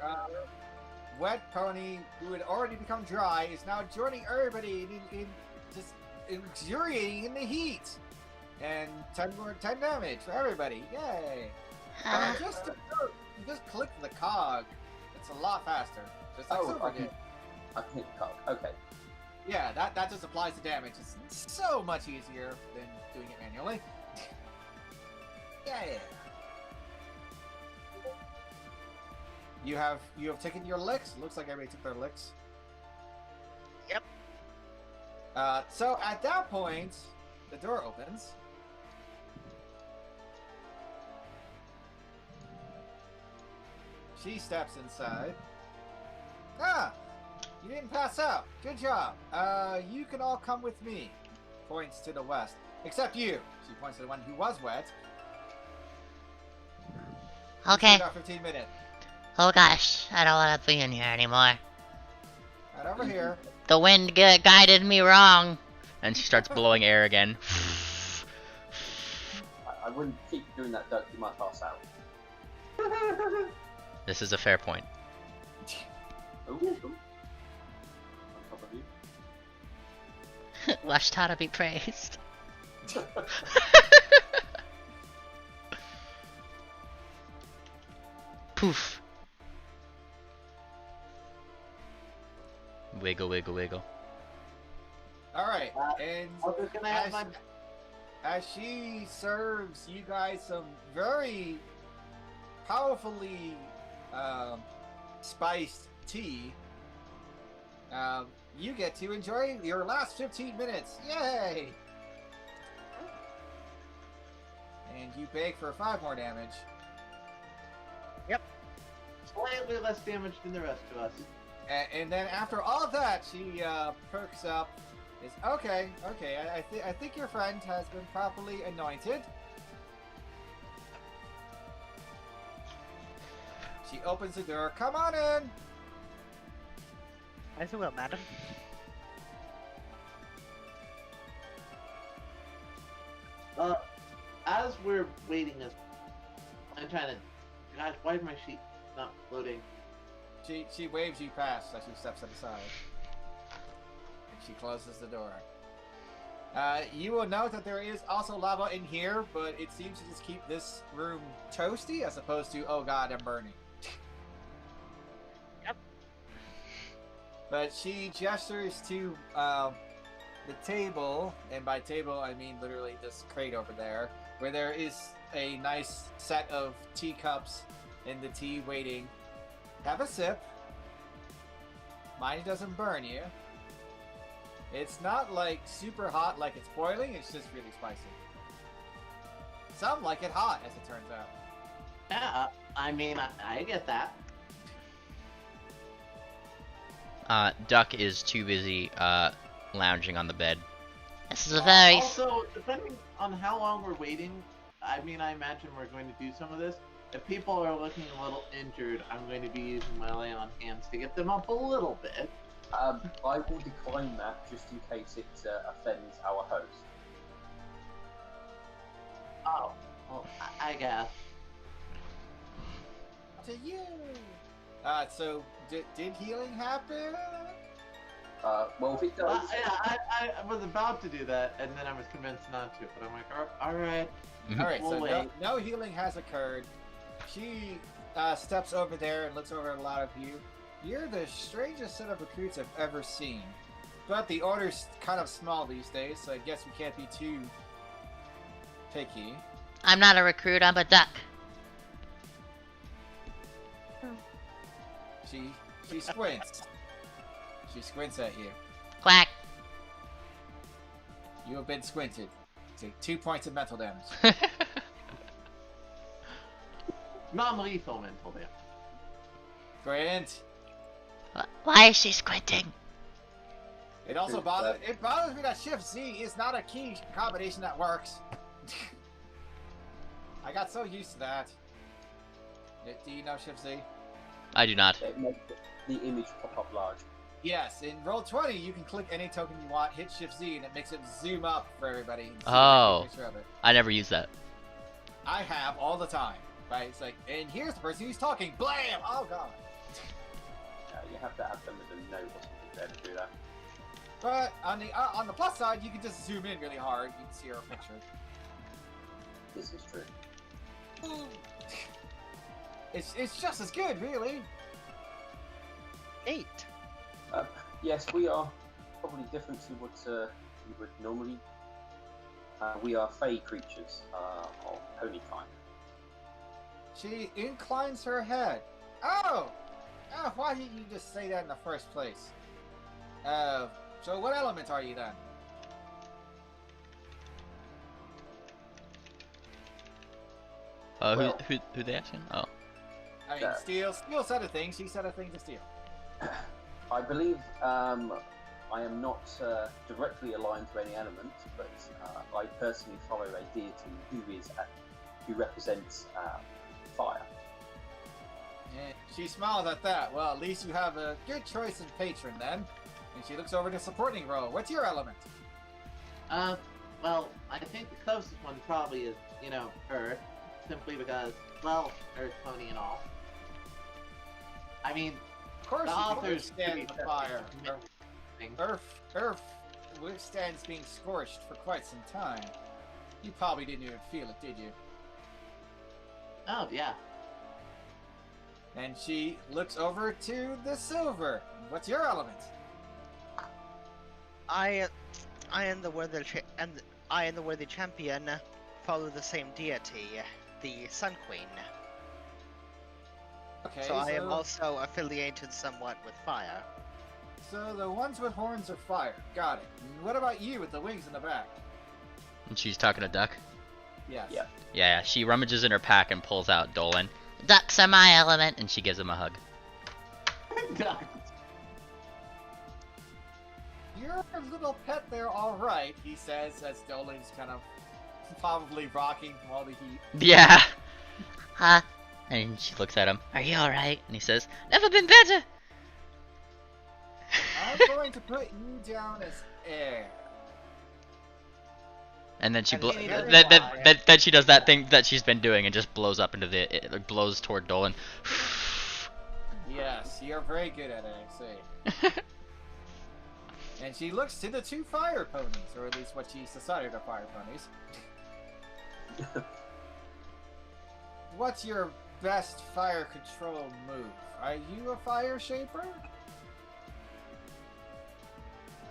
[SPEAKER 1] Wet Pony, who had already become dry, is now joining everybody in just luxuriating in the heat. And 10 damage for everybody. Yay! Just click the cog. It's a lot faster. Just like Silver did.
[SPEAKER 2] I can hit the cog. Okay.
[SPEAKER 1] Yeah, that just applies the damage. It's so much easier than doing it manually. Yeah. You have taken your licks. Looks like everybody took their licks.
[SPEAKER 3] Yep.
[SPEAKER 1] So at that point, the door opens. She steps inside. Ah! You didn't pass out. Good job. You can all come with me. Points to the west. Except you. She points to the one who was wet.
[SPEAKER 6] Okay.
[SPEAKER 1] About 15 minutes.
[SPEAKER 6] Oh gosh, I don't want to be in here anymore.
[SPEAKER 1] Right over here.
[SPEAKER 6] The wind guided me wrong.
[SPEAKER 5] And she starts blowing air again.
[SPEAKER 2] I wouldn't keep doing that, Duck. You might pass out.
[SPEAKER 5] This is a fair point.
[SPEAKER 2] Ooh, on top of you.
[SPEAKER 6] Washtara be praised. Poof.
[SPEAKER 5] Wiggle, wiggle, wiggle.
[SPEAKER 1] All right, and
[SPEAKER 4] I was gonna have my.
[SPEAKER 1] as she serves you guys some very powerfully spiced tea, you get to enjoy your last 15 minutes. Yay! And you bake for 5 more damage.
[SPEAKER 4] Slightly less damage than the rest of us.
[SPEAKER 1] And then after all of that, she perks up. Is okay. I think your friend has been properly anointed. She opens the door. Come on in.
[SPEAKER 3] As you will, madam.
[SPEAKER 4] As we're waiting, I'm trying to. Gosh, why is my sheet not loading?
[SPEAKER 1] She waves you past as she steps aside. And she closes the door. You will note that there is also lava in here, but it seems to just keep this room toasty as opposed to, oh god, I'm burning.
[SPEAKER 3] Yep.
[SPEAKER 1] But she gestures to the table, and by table I mean literally this crate over there, where there is a nice set of teacups and the tea waiting. Have a sip. Mine doesn't burn you. It's not like super hot like it's boiling, it's just really spicy. Some like it hot, as it turns out.
[SPEAKER 4] Yeah, I mean, I get that.
[SPEAKER 5] Duck is too busy lounging on the bed.
[SPEAKER 6] This is a very...
[SPEAKER 4] Also, depending on how long we're waiting, I mean, I imagine we're going to do some of this. If people are looking a little injured, I'm going to be using my lay on hands to get them up a little bit.
[SPEAKER 2] I will decline that just in case it offends our host.
[SPEAKER 4] Oh, well, I guess.
[SPEAKER 1] To you. So did healing happen?
[SPEAKER 2] Well, if it does,
[SPEAKER 4] Yeah, I was about to do that, and then I was convinced not to. But I'm like, all right.
[SPEAKER 1] All right. So
[SPEAKER 4] We'll
[SPEAKER 1] no healing has occurred. She steps over there and looks over at a lot of you. You're the strangest set of recruits I've ever seen. But the order's kind of small these days, so I guess we can't be too picky.
[SPEAKER 6] I'm not a recruit, I'm a duck.
[SPEAKER 1] She squints. She squints at you.
[SPEAKER 6] Quack.
[SPEAKER 1] You have been squinted. Take 2 points of mental damage.
[SPEAKER 4] Non-lethal mental damage.
[SPEAKER 1] Squint.
[SPEAKER 6] Why is she squinting?
[SPEAKER 1] It also bothers me that Shift Z is not a key combination that works. I got so used to that. Do you know Shift Z?
[SPEAKER 5] I do not.
[SPEAKER 2] it makes the image pop up large.
[SPEAKER 1] Yes, in Roll20 you can click any token you want, hit Shift Z, and it makes it zoom up for everybody. And see
[SPEAKER 5] Oh.
[SPEAKER 1] a picture of it.
[SPEAKER 5] I never use that.
[SPEAKER 1] I have all the time. Right? It's like, and here's the person who's talking. Blam! Oh god.
[SPEAKER 2] You have to have them as a note or something there to do that.
[SPEAKER 1] But on the plus side, you can just zoom in really hard. You can see her picture.
[SPEAKER 2] This is true.
[SPEAKER 1] It's just as good, really.
[SPEAKER 3] 8.
[SPEAKER 2] Yes, we are probably different to what you would normally. We are fey creatures of pony kind.
[SPEAKER 1] She inclines her head. Oh! Why didn't you just say that in the first place? So what element are you then?
[SPEAKER 2] Well-
[SPEAKER 5] Who they asking? Oh.
[SPEAKER 1] I mean,
[SPEAKER 2] Yeah.
[SPEAKER 1] Steel said a thing. She said a thing to Steel.
[SPEAKER 2] I believe I am not directly aligned to any element, but I personally follow a deity who represents fire.
[SPEAKER 1] And she smiled at that. Well, at least you have a good choice in patron then. And she looks over to supporting role. What's your element?
[SPEAKER 4] Well, I think the closest one probably is, Earth, simply because, well, Earth pony and all. I mean,
[SPEAKER 1] Of course,
[SPEAKER 4] the
[SPEAKER 1] you can
[SPEAKER 4] authors
[SPEAKER 1] withstand the fire.
[SPEAKER 4] thing.
[SPEAKER 1] Earth withstands being scorched for quite some time. You probably didn't even feel it, did you?
[SPEAKER 4] Oh yeah.
[SPEAKER 1] And she looks over to the silver. What's your element?
[SPEAKER 3] I am the worthy champion. Follow the same deity, the Sun Queen.
[SPEAKER 1] Okay,
[SPEAKER 3] So I am also affiliated somewhat with fire.
[SPEAKER 1] So the ones with horns are fire. Got it. And what about you with the wings in the back?
[SPEAKER 5] And she's talking to Duck.
[SPEAKER 1] Yes.
[SPEAKER 2] Yeah.
[SPEAKER 5] Yeah, she rummages in her pack and pulls out Dolan.
[SPEAKER 6] Ducks are my element.
[SPEAKER 5] And she gives him a hug.
[SPEAKER 1] You're a little pet there, all right, he says, as Dolan's kind of probably rocking from all the heat.
[SPEAKER 5] Yeah.
[SPEAKER 6] Huh?
[SPEAKER 5] And she looks at him.
[SPEAKER 6] Are you alright?
[SPEAKER 5] And he says,
[SPEAKER 6] Never been better.
[SPEAKER 1] I'm going to put you down as air.
[SPEAKER 5] and then she
[SPEAKER 3] And
[SPEAKER 5] blo-
[SPEAKER 3] he
[SPEAKER 5] then,
[SPEAKER 3] doesn't
[SPEAKER 5] then,
[SPEAKER 3] lie.
[SPEAKER 5] then she does that thing that she's been doing and just blows up into it blows toward Dolan.
[SPEAKER 1] Yes, you're very good at it, I see. And she looks to the two fire ponies, or at least what she's decided are fire ponies. What's your best fire control move? Are you a fire shaper?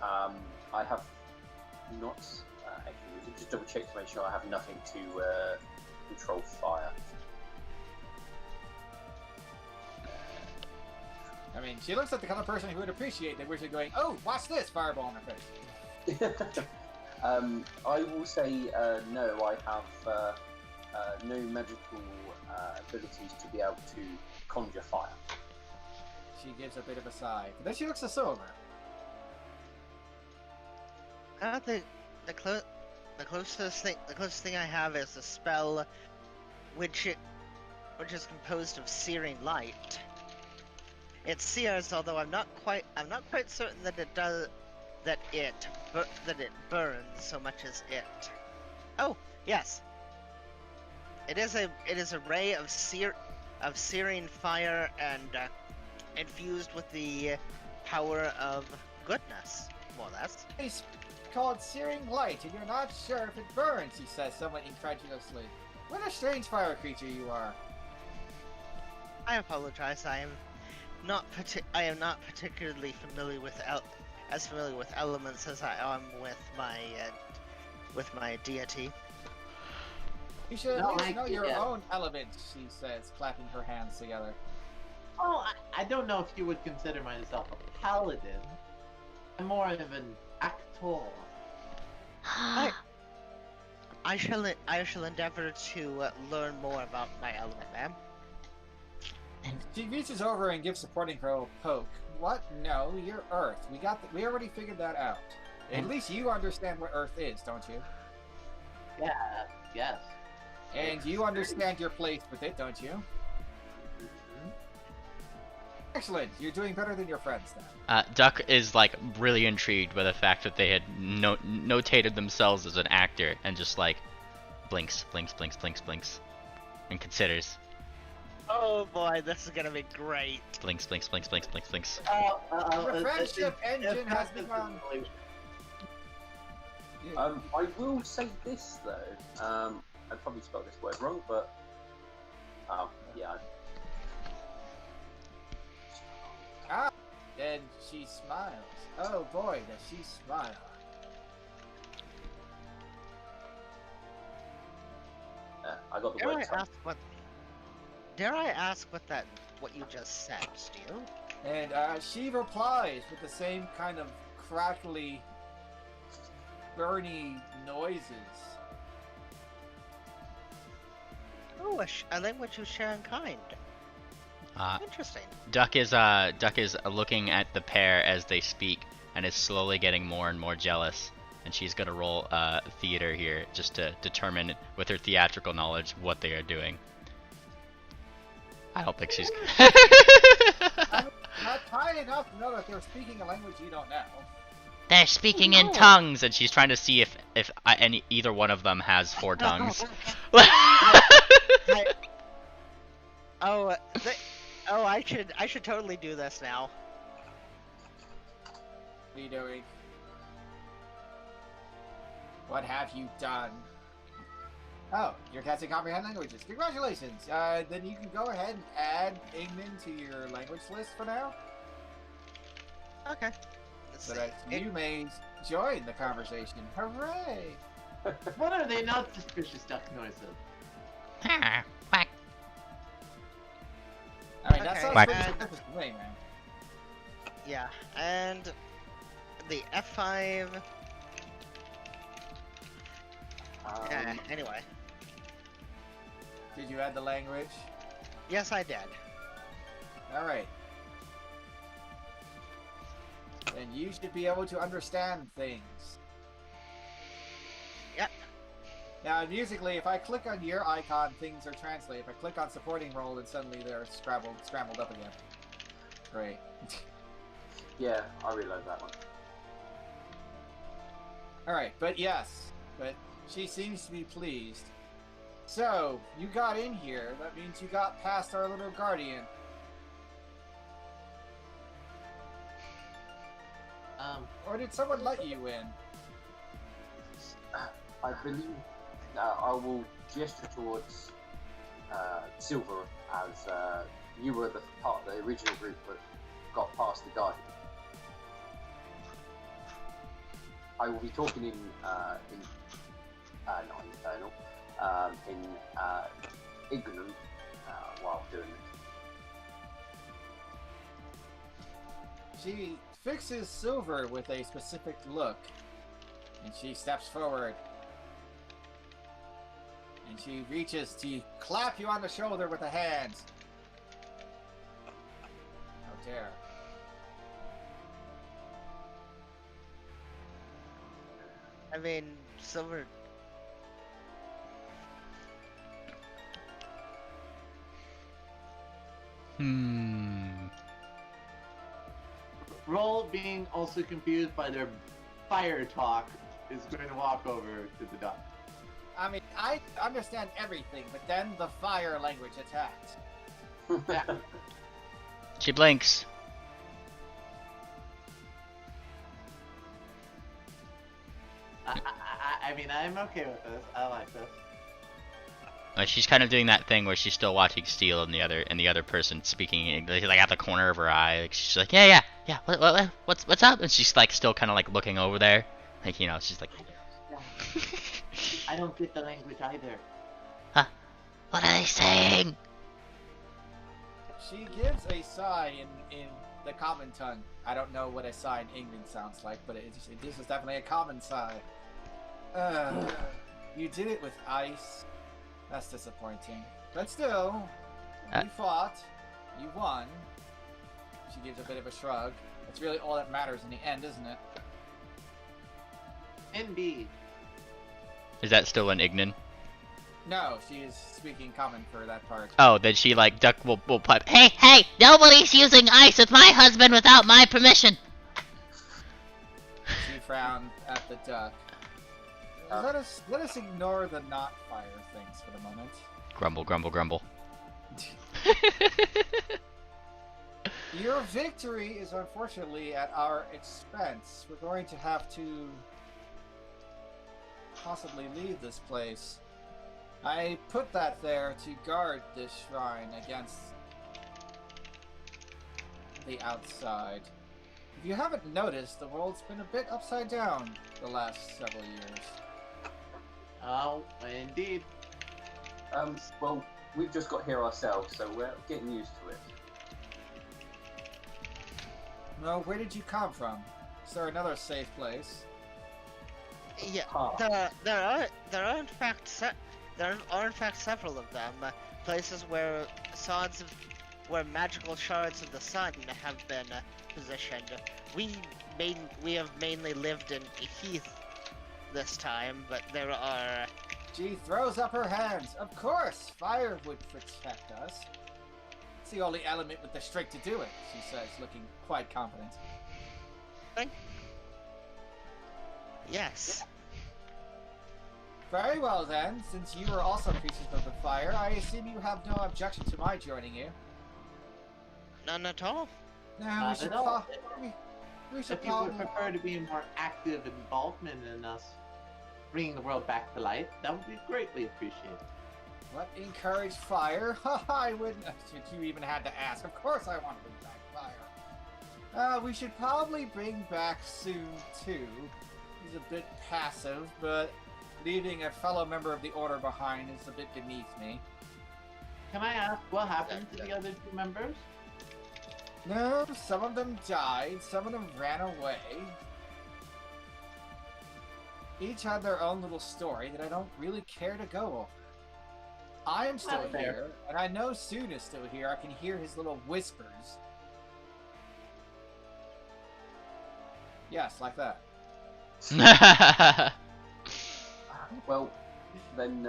[SPEAKER 2] I have not actually just double check to make sure I have nothing to control fire.
[SPEAKER 1] I mean, she looks like the kind of person who would appreciate that we're just going, oh, watch this, fireball in her face.
[SPEAKER 2] I will say no. I have no magical abilities to be able to conjure fire.
[SPEAKER 1] She gives a bit of a sigh. But then she looks at Silver.
[SPEAKER 3] The closest thing I have is a spell, which is composed of searing light. It sears, although I'm not quite certain that it burns so much as it. Oh yes, it is a ray of searing fire and infused with the power of goodness, more or less.
[SPEAKER 1] It's called Searing Light, and you're not sure if it burns, he says somewhat incredulously. What a strange fire creature you are.
[SPEAKER 3] I apologize. I am not particularly familiar with elements as I am with my deity.
[SPEAKER 1] You should
[SPEAKER 4] No,
[SPEAKER 1] at least
[SPEAKER 4] I
[SPEAKER 1] know your
[SPEAKER 4] get it.
[SPEAKER 1] own element, she says, clapping her hands together.
[SPEAKER 4] Oh, I don't know if you would consider myself a paladin. I'm more of an actor.
[SPEAKER 3] I shall endeavor to learn more about my element, ma'am.
[SPEAKER 1] She reaches over and gives supporting her a poke. What? No, you're Earth. We already figured that out. At least you understand what Earth is, don't you?
[SPEAKER 4] Yeah, yes.
[SPEAKER 1] And you understand your place with it, don't you? Excellent. You're doing better than your friends then.
[SPEAKER 5] Duck is like really intrigued by the fact that they had notated themselves as an actor and just like blinks, and considers.
[SPEAKER 3] Oh boy, this is gonna be great.
[SPEAKER 5] Blinks.
[SPEAKER 1] The friendship engine has begun.
[SPEAKER 2] I will say this though. I probably spelled this word wrong, but yeah.
[SPEAKER 1] Then she smiles. Oh boy, does she smile.
[SPEAKER 2] I got the
[SPEAKER 3] Dare
[SPEAKER 2] word.
[SPEAKER 3] I ask what you just said, Steel?
[SPEAKER 1] And she replies with the same kind of crackly, burny noises.
[SPEAKER 3] Oh, a language of sharekind. Interesting.
[SPEAKER 5] Duck is looking at the pair as they speak and is slowly getting more and more jealous. And she's gonna roll theater here just to determine with her theatrical knowledge what they are doing. I don't think she's.
[SPEAKER 1] I'm not high enough to know that they're speaking a language you don't know.
[SPEAKER 6] They're speaking
[SPEAKER 3] Oh,
[SPEAKER 6] in
[SPEAKER 3] no.
[SPEAKER 6] tongues.
[SPEAKER 5] And she's trying to see if either one of them has 4 tongues.
[SPEAKER 3] I should totally do this now.
[SPEAKER 1] What are you doing? What have you done? Oh, you're casting Comprehend Languages. Congratulations! Then you can go ahead and add Ignan to your language list for now,
[SPEAKER 3] Okay. Let's
[SPEAKER 1] so
[SPEAKER 3] see.
[SPEAKER 1] that you may join the conversation. Hooray!
[SPEAKER 4] What are they not suspicious duck noises?
[SPEAKER 6] Quack.
[SPEAKER 1] I mean, that
[SPEAKER 3] Okay,
[SPEAKER 1] sounds
[SPEAKER 5] Whack.
[SPEAKER 1] pretty suspicious to me, man.
[SPEAKER 3] Yeah, and the F5. Yeah, anyway.
[SPEAKER 1] Did you add the language?
[SPEAKER 3] Yes, I did.
[SPEAKER 1] Alright. Then you should be able to understand things.
[SPEAKER 3] Yep.
[SPEAKER 1] Now, musically, if I click on your icon, things are translated. If I click on supporting role, then suddenly they're scrambled up again. Great.
[SPEAKER 2] Yeah, I realised that one.
[SPEAKER 1] Alright, but yes. But she seems to be pleased. So, you got in here. That means you got past our little guardian. Or did someone let you in?
[SPEAKER 2] I believe I will gesture towards Silver as you were the part of the original group that got past the Guardian. I will be talking in not infernal, in ignorant while doing it.
[SPEAKER 1] She fixes Silver with a specific look, and she steps forward. And she reaches to clap you on the shoulder with a hand. How dare.
[SPEAKER 3] I mean, Silver.
[SPEAKER 4] Roll, being also confused by their fire talk, is going to walk over to the duck.
[SPEAKER 1] I mean, I understand everything, but then the fire language attacked.
[SPEAKER 5] She blinks.
[SPEAKER 4] I mean, I'm okay with this. I like this.
[SPEAKER 5] She's kind of doing that thing where she's still watching Steel and the other person speaking like at the corner of her eye. Like she's like, yeah. What's up? And she's like still kind of like looking over there, like she's like.
[SPEAKER 4] I don't get the language either.
[SPEAKER 6] What are they saying?
[SPEAKER 1] She gives a sigh in the common tongue. I don't know what a sigh in England sounds like, but this is definitely a common sigh. You did it with ice. That's disappointing. But still, you fought. You won. She gives a bit of a shrug. That's really all that matters in the end, isn't it?
[SPEAKER 4] Indeed.
[SPEAKER 5] Is that still an Ignan?
[SPEAKER 1] No, she is speaking common for that part.
[SPEAKER 5] Oh, then she like Duck will pipe.
[SPEAKER 6] Hey, nobody's using ice with my husband without my permission.
[SPEAKER 1] She frowned at the duck. Let us ignore the not fire things for the moment.
[SPEAKER 5] Grumble, grumble, grumble.
[SPEAKER 1] Your victory is unfortunately at our expense. We're going to have to possibly leave this place. I put that there to guard this shrine against the outside. If you haven't noticed, the world's been a bit upside down the last several years.
[SPEAKER 4] Oh, indeed.
[SPEAKER 2] Well, we've just got here ourselves, so we're getting used to it.
[SPEAKER 1] No, where did you come from? Is there another safe place?
[SPEAKER 3] Yeah,
[SPEAKER 2] Huh.
[SPEAKER 3] there are in fact There are in fact several of them. Places where where magical shards of the sun have been positioned. We have mainly lived in Heath this time, but there are.
[SPEAKER 1] She throws up her hands. Of course, fire would protect us. It's the only element with the strength to do it, she says, looking quite confident.
[SPEAKER 3] Yes.
[SPEAKER 1] Very well then, since you are also creatures of the fire, I assume you have no objection to my joining you.
[SPEAKER 3] None at all.
[SPEAKER 1] No, we should
[SPEAKER 4] If you would prefer to be a more active involvement in us bringing the world back to life, that would be greatly appreciated.
[SPEAKER 1] What? Encourage fire? I wouldn't. You even had to ask. Of course I want to bring back fire. We should probably bring back soon too. He's a bit passive, but leaving a fellow member of the Order behind is a bit beneath me.
[SPEAKER 4] Can I ask what happened to the other 2 members?
[SPEAKER 1] No, some of them died, some of them ran away. Each had their own little story that I don't really care to go over. I am still here, and I know Soon is still here. I can hear his little whispers. Yes, like that.
[SPEAKER 2] Well, then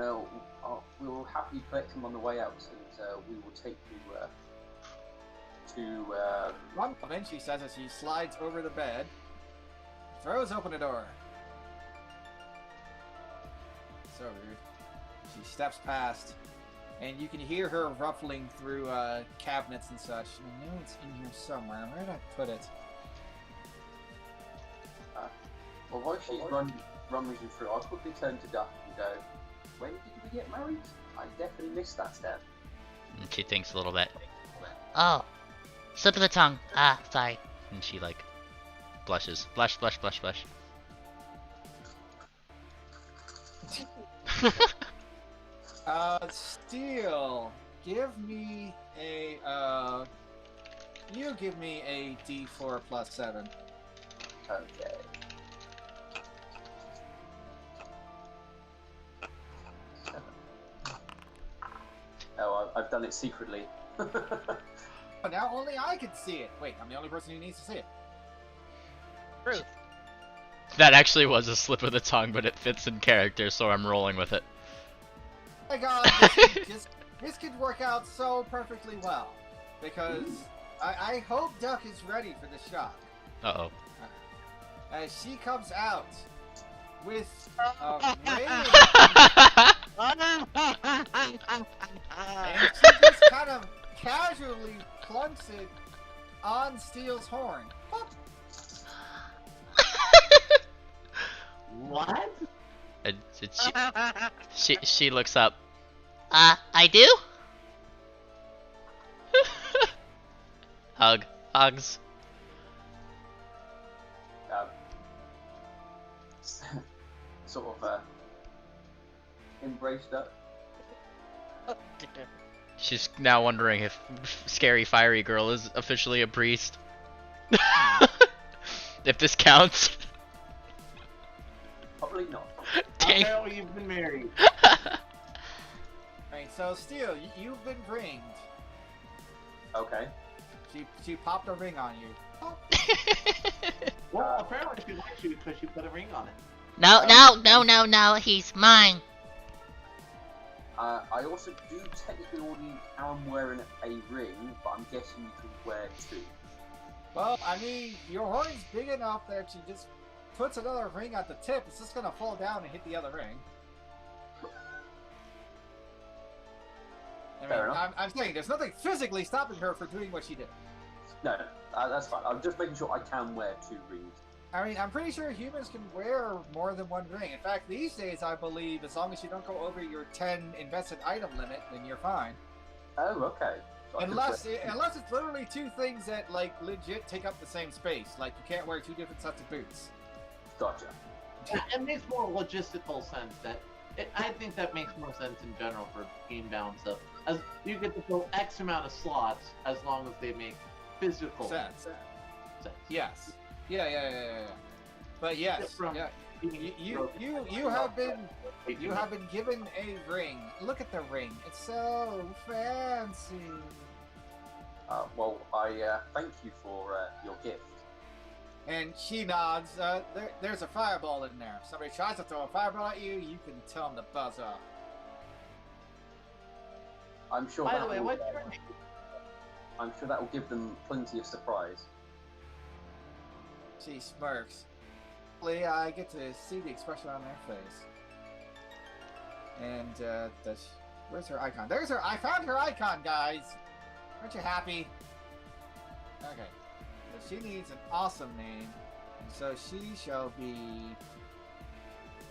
[SPEAKER 2] we will happily collect him on the way out, and we will take you to.
[SPEAKER 1] One moment, she says as she slides over the bed, throws open the door. So rude. She steps past, and you can hear her ruffling through cabinets and such. I know it's in here somewhere. Where did I put it?
[SPEAKER 2] Well, while she's rummaging through, I'll quickly turn to Duck and go, when did we get married? I definitely missed that step.
[SPEAKER 5] And she thinks a little bit.
[SPEAKER 6] Oh, slip of the tongue. Ah, sorry.
[SPEAKER 5] And she like blushes. Blush, blush, blush, blush.
[SPEAKER 1] Steel, give me a, you give me a D4 plus 7.
[SPEAKER 2] Okay. Oh, I've done it secretly.
[SPEAKER 1] Now only I can see it. Wait, I'm the only person who needs to see it.
[SPEAKER 3] Truth.
[SPEAKER 5] That actually was a slip of the tongue, but it fits in character, so I'm rolling with it.
[SPEAKER 1] Oh my god, this could work out so perfectly well. Because I hope Duck is ready for the shock.
[SPEAKER 5] Uh-oh.
[SPEAKER 1] As she comes out with a ring, and she just kind of casually plunks it on Steel's horn.
[SPEAKER 4] What?
[SPEAKER 5] And she looks up.
[SPEAKER 6] I do?
[SPEAKER 5] Hugs.
[SPEAKER 2] Sort of embraced Duck.
[SPEAKER 5] She's now wondering if Scary Fiery Girl is officially a priest. If this counts.
[SPEAKER 2] Probably not.
[SPEAKER 5] Dang.
[SPEAKER 4] Apparently you've been married.
[SPEAKER 1] Right, so Steel, you've been ringed.
[SPEAKER 2] Okay.
[SPEAKER 1] She popped a ring on you.
[SPEAKER 4] Well, apparently she likes you because she put a ring on it.
[SPEAKER 6] No, he's mine.
[SPEAKER 2] I also do technically already am wearing a ring, but I'm guessing you can wear 2.
[SPEAKER 1] Well, I mean, your horn's big enough that she just puts another ring at the tip. It's just gonna fall down and hit the other ring. I mean, I'm saying there's nothing physically stopping her from doing what she did.
[SPEAKER 2] No, that's fine. I'm just making sure I can wear 2 rings.
[SPEAKER 1] I mean, I'm pretty sure humans can wear more than one ring. In fact, these days, I believe, as long as you don't go over your 10 invested item limit, then you're fine.
[SPEAKER 2] Oh, okay. So
[SPEAKER 1] Unless it's literally 2 things that, like, legit take up the same space. Like, you can't wear 2 different sets of boots.
[SPEAKER 2] Gotcha.
[SPEAKER 4] It makes more logistical sense that I think that makes more sense in general for game balance of as you get to fill X amount of slots as long as they make physical
[SPEAKER 1] Sense.
[SPEAKER 4] sense.
[SPEAKER 1] Yes. Yeah. But yes, You have been given a ring. Look at the ring. It's so fancy.
[SPEAKER 2] Well, I thank you for your gift.
[SPEAKER 1] And she nods. There's a fireball in there. If somebody tries to throw a fireball at you, you can tell them to buzz off.
[SPEAKER 2] I'm sure.
[SPEAKER 4] By the way, what's your name?
[SPEAKER 2] I'm sure that will give them plenty of surprise.
[SPEAKER 1] She smirks. I get to see the expression on their face. And where's her icon? There's her. I found her icon, guys. Aren't you happy? Okay. So she needs an awesome name, and so she shall be.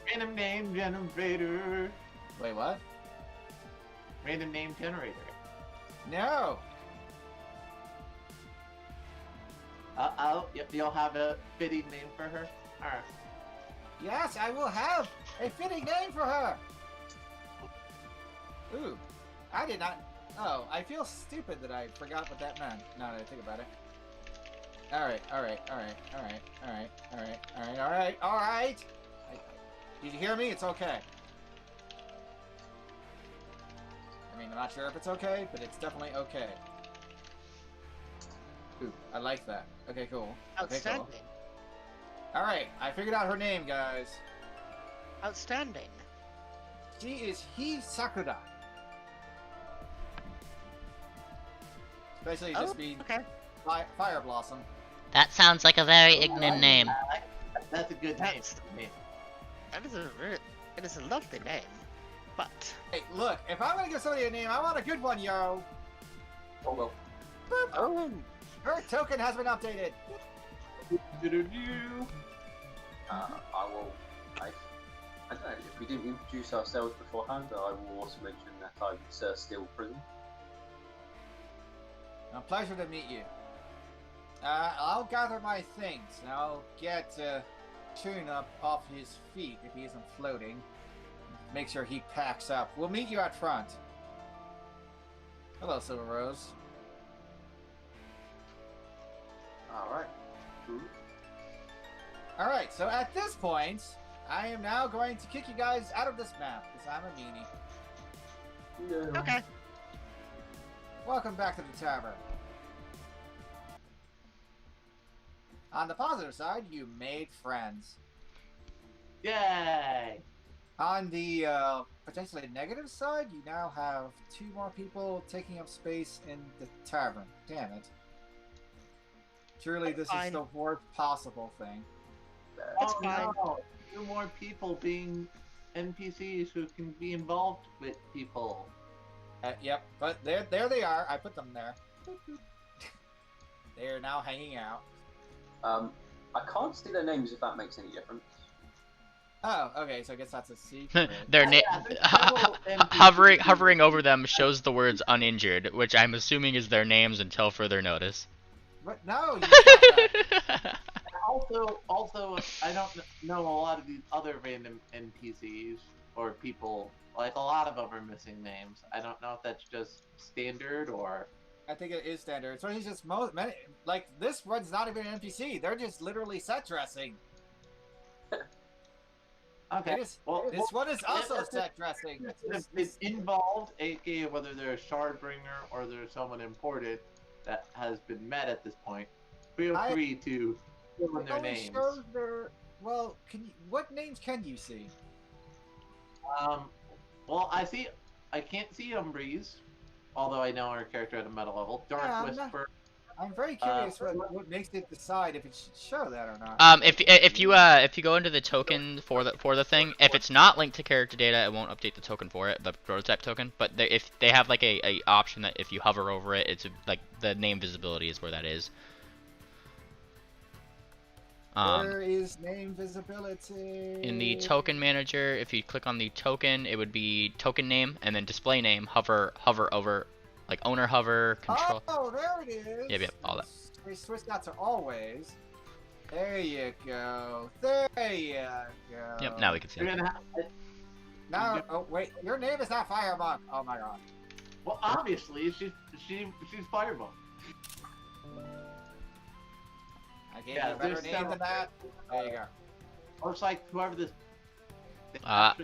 [SPEAKER 4] Random name generator.
[SPEAKER 1] Wait, what?
[SPEAKER 4] Random name generator.
[SPEAKER 1] No.
[SPEAKER 4] You'll have a fitting name for her? Alright.
[SPEAKER 1] Yes, I will have a fitting name for her. Ooh, I did not. Oh, I feel stupid that I forgot what that meant. Now that I think about it. All right. Did you hear me? It's okay. I mean, I'm not sure if it's okay, but it's definitely okay. Ooh, I like that. Okay, cool.
[SPEAKER 3] Outstanding.
[SPEAKER 1] Okay, cool. Alright, I figured out her name, guys.
[SPEAKER 3] Outstanding.
[SPEAKER 1] She is Sakura. Basically just means Fire Blossom.
[SPEAKER 6] That sounds like a very ignorant name.
[SPEAKER 4] That's a good name.
[SPEAKER 3] It is a lovely name, but
[SPEAKER 1] Hey, look, if I'm gonna give somebody a name, I want a good one, yo.
[SPEAKER 2] Oh well.
[SPEAKER 3] oh,
[SPEAKER 1] Her token has been updated.
[SPEAKER 2] I will. I don't know if we didn't introduce ourselves beforehand. I will also mention that I'm Sir Steel Prison.
[SPEAKER 1] A pleasure to meet you. I'll gather my things, and I'll get Tune up off his feet if he isn't floating. Make sure he packs up. We'll meet you out front. Hello, Silver Rose.
[SPEAKER 2] Alright.
[SPEAKER 1] Alright, so at this point, I am now going to kick you guys out of this map, because I'm a meanie.
[SPEAKER 2] Yeah.
[SPEAKER 3] okay.
[SPEAKER 1] Welcome back to the tavern. On the positive side, you made friends.
[SPEAKER 4] Yay!
[SPEAKER 1] On the potentially negative side, you now have 2 more people taking up space in the tavern. Damn it. Truly, this is the worst possible thing.
[SPEAKER 3] That's fine.
[SPEAKER 4] No. 2 more people being NPCs who can be involved with people.
[SPEAKER 1] Yep, but there they are. I put them there. They are now hanging out.
[SPEAKER 2] I can't see their names if that makes any difference.
[SPEAKER 1] Oh, okay, so I guess that's a secret.
[SPEAKER 5] Their hovering over them shows the words uninjured, which I'm assuming is their names until further notice.
[SPEAKER 1] But no, you got that.
[SPEAKER 4] Also, I don't know a lot of these other random NPCs or people. Like, a lot of them are missing names. I don't know if that's just standard or...
[SPEAKER 1] I think it is standard. So he's just like, this one's not even an NPC. They're just literally set dressing.
[SPEAKER 4] Okay.
[SPEAKER 1] This one is also set dressing.
[SPEAKER 4] It's involved, aka whether they're a Shardbringer or they're someone imported that has been met at this point. Feel free to fill in their names.
[SPEAKER 1] Well, what names can you see?
[SPEAKER 4] Well, I can't see Umbreeze, although I know her character at a meta level. Dark Whisper.
[SPEAKER 1] I'm very curious what makes it decide if it should show that or not.
[SPEAKER 5] If you go into the token for the thing, if it's not linked to character data, it won't update the token for it, the prototype token. But if they have like a option that if you hover over it, it's like the name visibility is where that is.
[SPEAKER 1] Where is name visibility?
[SPEAKER 5] In the token manager, if you click on the token, it would be token name and then display name. Hover over, like owner hover control.
[SPEAKER 1] Oh, there it is.
[SPEAKER 5] Yep, all that.
[SPEAKER 1] We switched that to always. There you go. There you go.
[SPEAKER 5] Yep, now we can see it.
[SPEAKER 1] Now, oh wait, your name is not Firebug. Oh my god.
[SPEAKER 4] Well, obviously she's Firebug.
[SPEAKER 1] I gave you a better name than that. There you go.
[SPEAKER 4] Looks like whoever this.
[SPEAKER 5] I've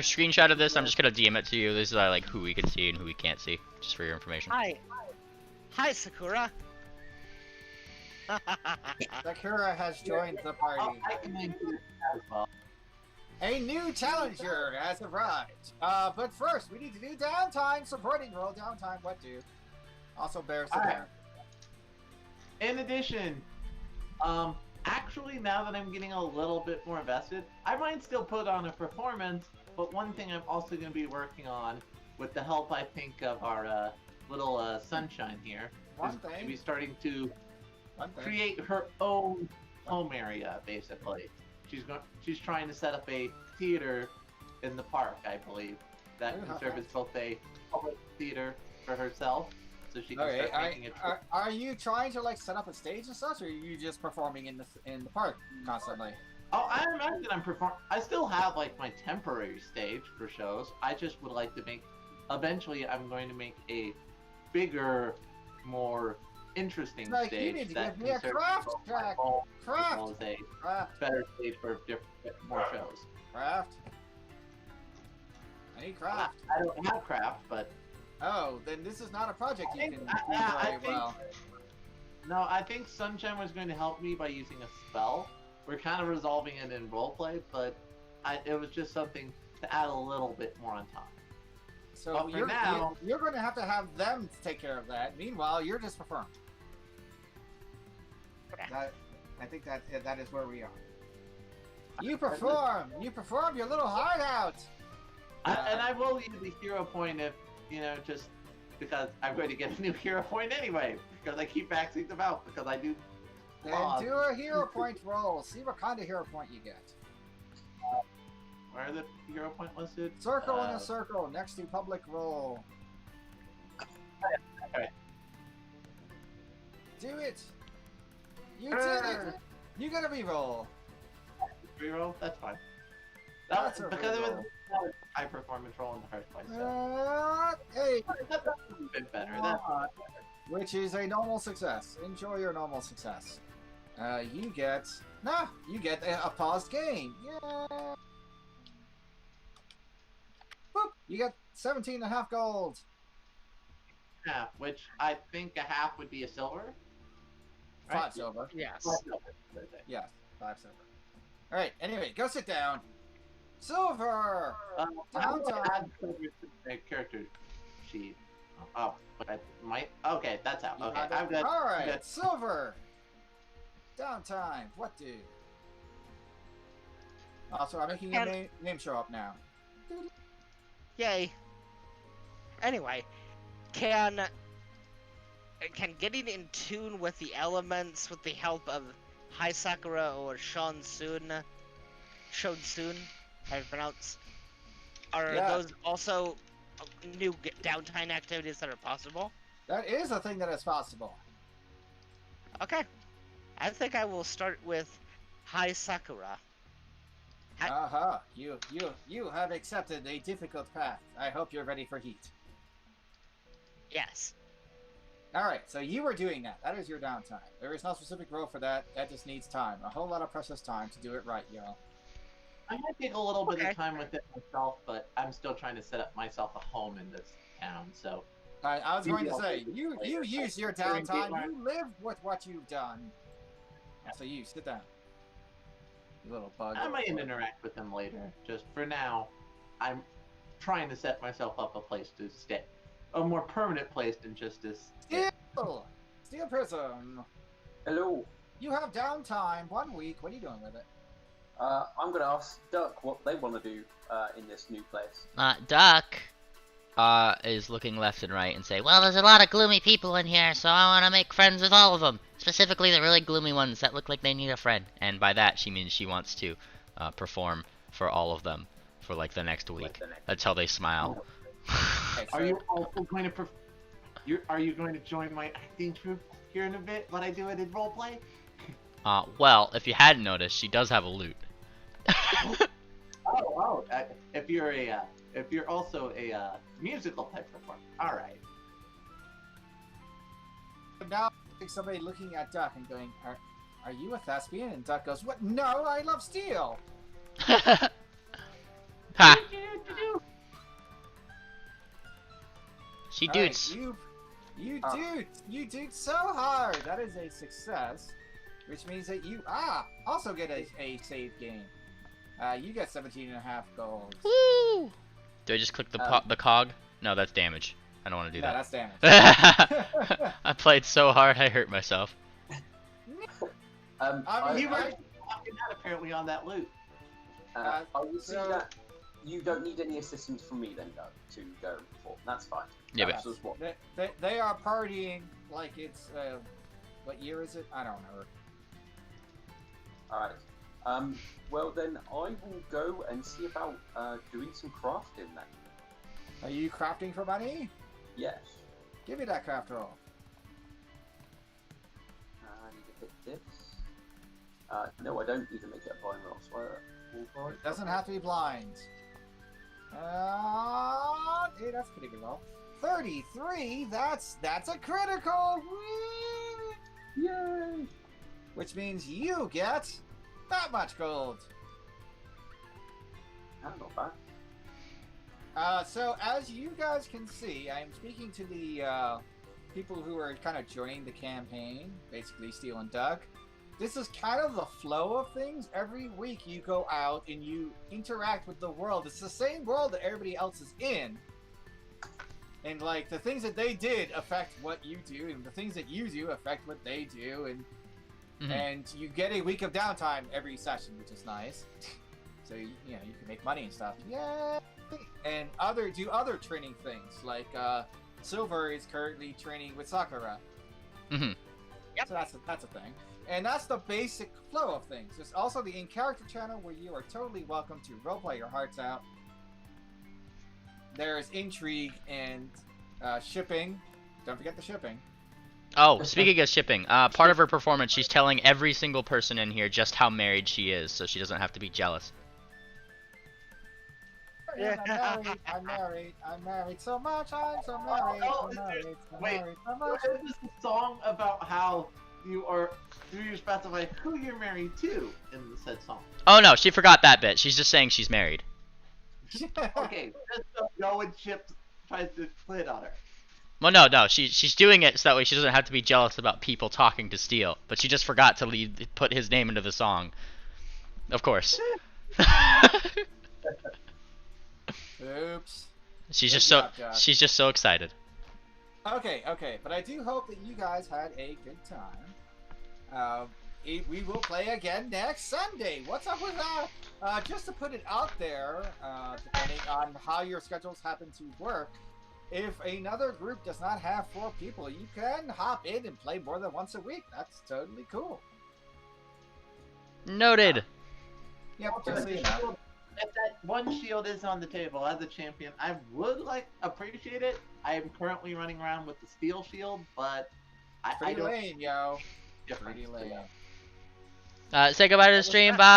[SPEAKER 5] screenshotted this. I'm just gonna DM it to you. These are like who we can see and who we can't see, just for your information.
[SPEAKER 3] Hi, Sakura.
[SPEAKER 1] Sakura has joined the party.
[SPEAKER 4] I can link to this as well.
[SPEAKER 1] A new challenger has arrived. But first, we need to do downtime supporting role. Downtime, what do? Also, bears the bear.
[SPEAKER 4] In addition, actually, now that I'm getting a little bit more invested, I might still put on a performance. But one thing I'm also going to be working on, with the help I think of our little sunshine here, is going to be starting to create her own home area, basically. She's trying to set up a theater in the park, I believe, that can serve as both a public theater for herself, so she can start making it.
[SPEAKER 1] Are you trying to like set up a stage and such, or are you just performing in the park constantly?
[SPEAKER 4] Oh, I imagine I'm performing. I still have like my temporary stage for shows. I just would like to make. Eventually, I'm going to make a bigger, more interesting
[SPEAKER 1] Like,
[SPEAKER 4] stage
[SPEAKER 1] you need to
[SPEAKER 4] that
[SPEAKER 1] give me a
[SPEAKER 4] can serve
[SPEAKER 1] craft
[SPEAKER 4] both my
[SPEAKER 1] track.
[SPEAKER 4] home
[SPEAKER 1] Craft.
[SPEAKER 4] as well as a better stage for more shows.
[SPEAKER 1] Craft. I need craft.
[SPEAKER 4] I don't have craft, but
[SPEAKER 1] Oh, then this is not a project you can do
[SPEAKER 4] I
[SPEAKER 1] very
[SPEAKER 4] think-
[SPEAKER 1] well.
[SPEAKER 4] no, I think Sunshine was going to help me by using a spell. We're kind of resolving it in roleplay, but it was just something to add a little bit more on top.
[SPEAKER 1] So
[SPEAKER 4] But for
[SPEAKER 1] you're
[SPEAKER 4] now-
[SPEAKER 1] you're going to have them take care of that. Meanwhile, you're just performing. I think that is where we are. You perform your little hideout.
[SPEAKER 4] And I will use the hero point if, just because I'm going to get a new hero point anyway, because I keep maxing them out, because I do.
[SPEAKER 1] Then do a hero point roll. See what kind of hero point you get.
[SPEAKER 4] Where are the hero point listed?
[SPEAKER 1] Circle in a circle next to public roll.
[SPEAKER 4] Okay.
[SPEAKER 1] Do it. You did it. You got a reroll.
[SPEAKER 4] Reroll? That's fine.
[SPEAKER 1] That's a
[SPEAKER 4] because it was
[SPEAKER 1] reroll.
[SPEAKER 4] not a high performance roll in the first place. So.
[SPEAKER 1] Hey.
[SPEAKER 4] That's a bit better. That's
[SPEAKER 1] Which is a normal success. Enjoy your normal success. You get a paused game. Yeah. Boop. You get 17.5 gold.
[SPEAKER 4] half, which I think a half would be a silver.
[SPEAKER 1] 5 silver.
[SPEAKER 3] Yes.
[SPEAKER 1] Yes, 5 silver. All right. Anyway, go sit down. Silver.
[SPEAKER 4] How do I add silver to the character sheet? Oh, I might. Okay, that's out. Okay, I'm good.
[SPEAKER 1] All
[SPEAKER 4] I'm
[SPEAKER 1] right,
[SPEAKER 4] good.
[SPEAKER 1] silver. Downtime. What do? Also, I'm making your name show up now.
[SPEAKER 3] Yay. Anyway, can getting in tune with the elements with the help of Hi Sakura or Shonsun, how you pronounce? Are those also new downtime activities that are possible?
[SPEAKER 1] That is a thing that is possible.
[SPEAKER 3] Okay. I think I will start with Hi Sakura.
[SPEAKER 1] You have accepted a difficult path. I hope you're ready for heat.
[SPEAKER 3] Yes.
[SPEAKER 1] Alright, so you were doing that. That is your downtime. There is no specific role for that. That just needs time. A whole lot of precious time to do it right, y'all.
[SPEAKER 4] I might take a little bit of time with it myself, but I'm still trying to set up myself a home in this town, so...
[SPEAKER 1] I was going to say, you use your downtime, you live with what you've done. So you, sit down. You little bug.
[SPEAKER 4] I might interact with them later. Just for now, I'm trying to set myself up a place to stay. A more permanent place than just this.
[SPEAKER 1] Steel Prism.
[SPEAKER 2] Hello.
[SPEAKER 1] You have downtime 1 week. What are you doing with it?
[SPEAKER 2] I'm going to ask Duck what they want to do in this new place.
[SPEAKER 5] Duck is looking left and right and say, well, there's a lot of gloomy people in here, so I want to make friends with all of them. Specifically the really gloomy ones that look like they need a friend. And by that, she means she wants to perform for all of them for like the next week. That's how they smile.
[SPEAKER 1] Okay, so
[SPEAKER 4] Are you also going to are you going to join my acting troupe here in a bit when I do it in roleplay?
[SPEAKER 5] Well, if you hadn't noticed, she does have a lute.
[SPEAKER 4] If you're also a musical type performer, all right.
[SPEAKER 1] now somebody looking at Duck and going, are you a thespian? And Duck goes, what? No, I love steel.
[SPEAKER 5] Ha! She
[SPEAKER 1] All right,
[SPEAKER 5] dudes.
[SPEAKER 1] you dude so hard. That is a success, which means that you also get a save game. You get 17.5 gold.
[SPEAKER 5] Woo! Do I just click the cog? No, that's damage. I don't want to do
[SPEAKER 1] No,
[SPEAKER 5] that.
[SPEAKER 1] that's damage.
[SPEAKER 5] I played so hard, I hurt myself.
[SPEAKER 4] You were walking out apparently on that loot.
[SPEAKER 2] I would see
[SPEAKER 1] so-
[SPEAKER 2] that you don't need any assistance from me then, Doug, to go for. That's fine.
[SPEAKER 5] Yeah,
[SPEAKER 2] That's
[SPEAKER 5] but
[SPEAKER 2] just what.
[SPEAKER 1] They are partying like it's what year is it? I don't know.
[SPEAKER 2] Alright. Well then, I will go and see about doing some crafting then.
[SPEAKER 1] Are you crafting for money?
[SPEAKER 2] Yes.
[SPEAKER 1] Give me that craft roll.
[SPEAKER 2] I need to hit this. No, I don't need to make it a blind roll, so I will
[SPEAKER 1] It doesn't have to be blind. Hey, that's a pretty good roll. 33. That's a critical. Whee!
[SPEAKER 2] Yay!
[SPEAKER 1] Which means you get that much gold.
[SPEAKER 2] Not bad.
[SPEAKER 1] So as you guys can see, I am speaking to the people who are kind of joining the campaign, basically Steel and Doug. This is kind of the flow of things. Every week you go out and you interact with the world. It's the same world that everybody else is in. And like the things that they did affect what you do, and the things that you do affect what they do, and and you get a week of downtime every session, which is nice. So you know you can make money and stuff. Yay! And do other training things like Silver is currently training with Sakura.
[SPEAKER 5] Mhm.
[SPEAKER 1] So that's a thing. And that's the basic flow of things. There's also the in-character channel where you are totally welcome to roleplay your hearts out. There's intrigue and shipping. Don't forget the shipping.
[SPEAKER 5] Oh, speaking of shipping, part of her performance, she's telling every single person in here just how married she is, so she doesn't have to be jealous.
[SPEAKER 1] Yes, I'm married so much, I'm so married,
[SPEAKER 4] Wait,
[SPEAKER 1] so much.
[SPEAKER 4] Is this a song about how do you specify who you're married to in the said song?
[SPEAKER 5] Oh no, she forgot that bit. She's just saying she's married.
[SPEAKER 4] Okay, just so no one tries to play it on her.
[SPEAKER 5] Well, no, she's doing it so that way she doesn't have to be jealous about people talking to Steel. But she just forgot to put his name into the song. Of course.
[SPEAKER 1] Oops.
[SPEAKER 5] She's
[SPEAKER 1] Good
[SPEAKER 5] just
[SPEAKER 1] job, Josh.
[SPEAKER 5] she's just so excited.
[SPEAKER 1] Okay, but I do hope that you guys had a good time. We will play again next Sunday. What's up with that? Just to put it out there, depending on how your schedules happen to work, if another group does not have 4 people, you can hop in and play more than once a week. That's totally cool.
[SPEAKER 5] Noted.
[SPEAKER 1] Yep, just so you know.
[SPEAKER 4] If that one shield is on the table as a champion, I would appreciate it. I am currently running around with the steel shield, but I
[SPEAKER 1] Pretty
[SPEAKER 4] don't.
[SPEAKER 1] lame, yo.
[SPEAKER 4] Different.
[SPEAKER 1] Pretty lame.
[SPEAKER 5] Say goodbye to the stream. Bye.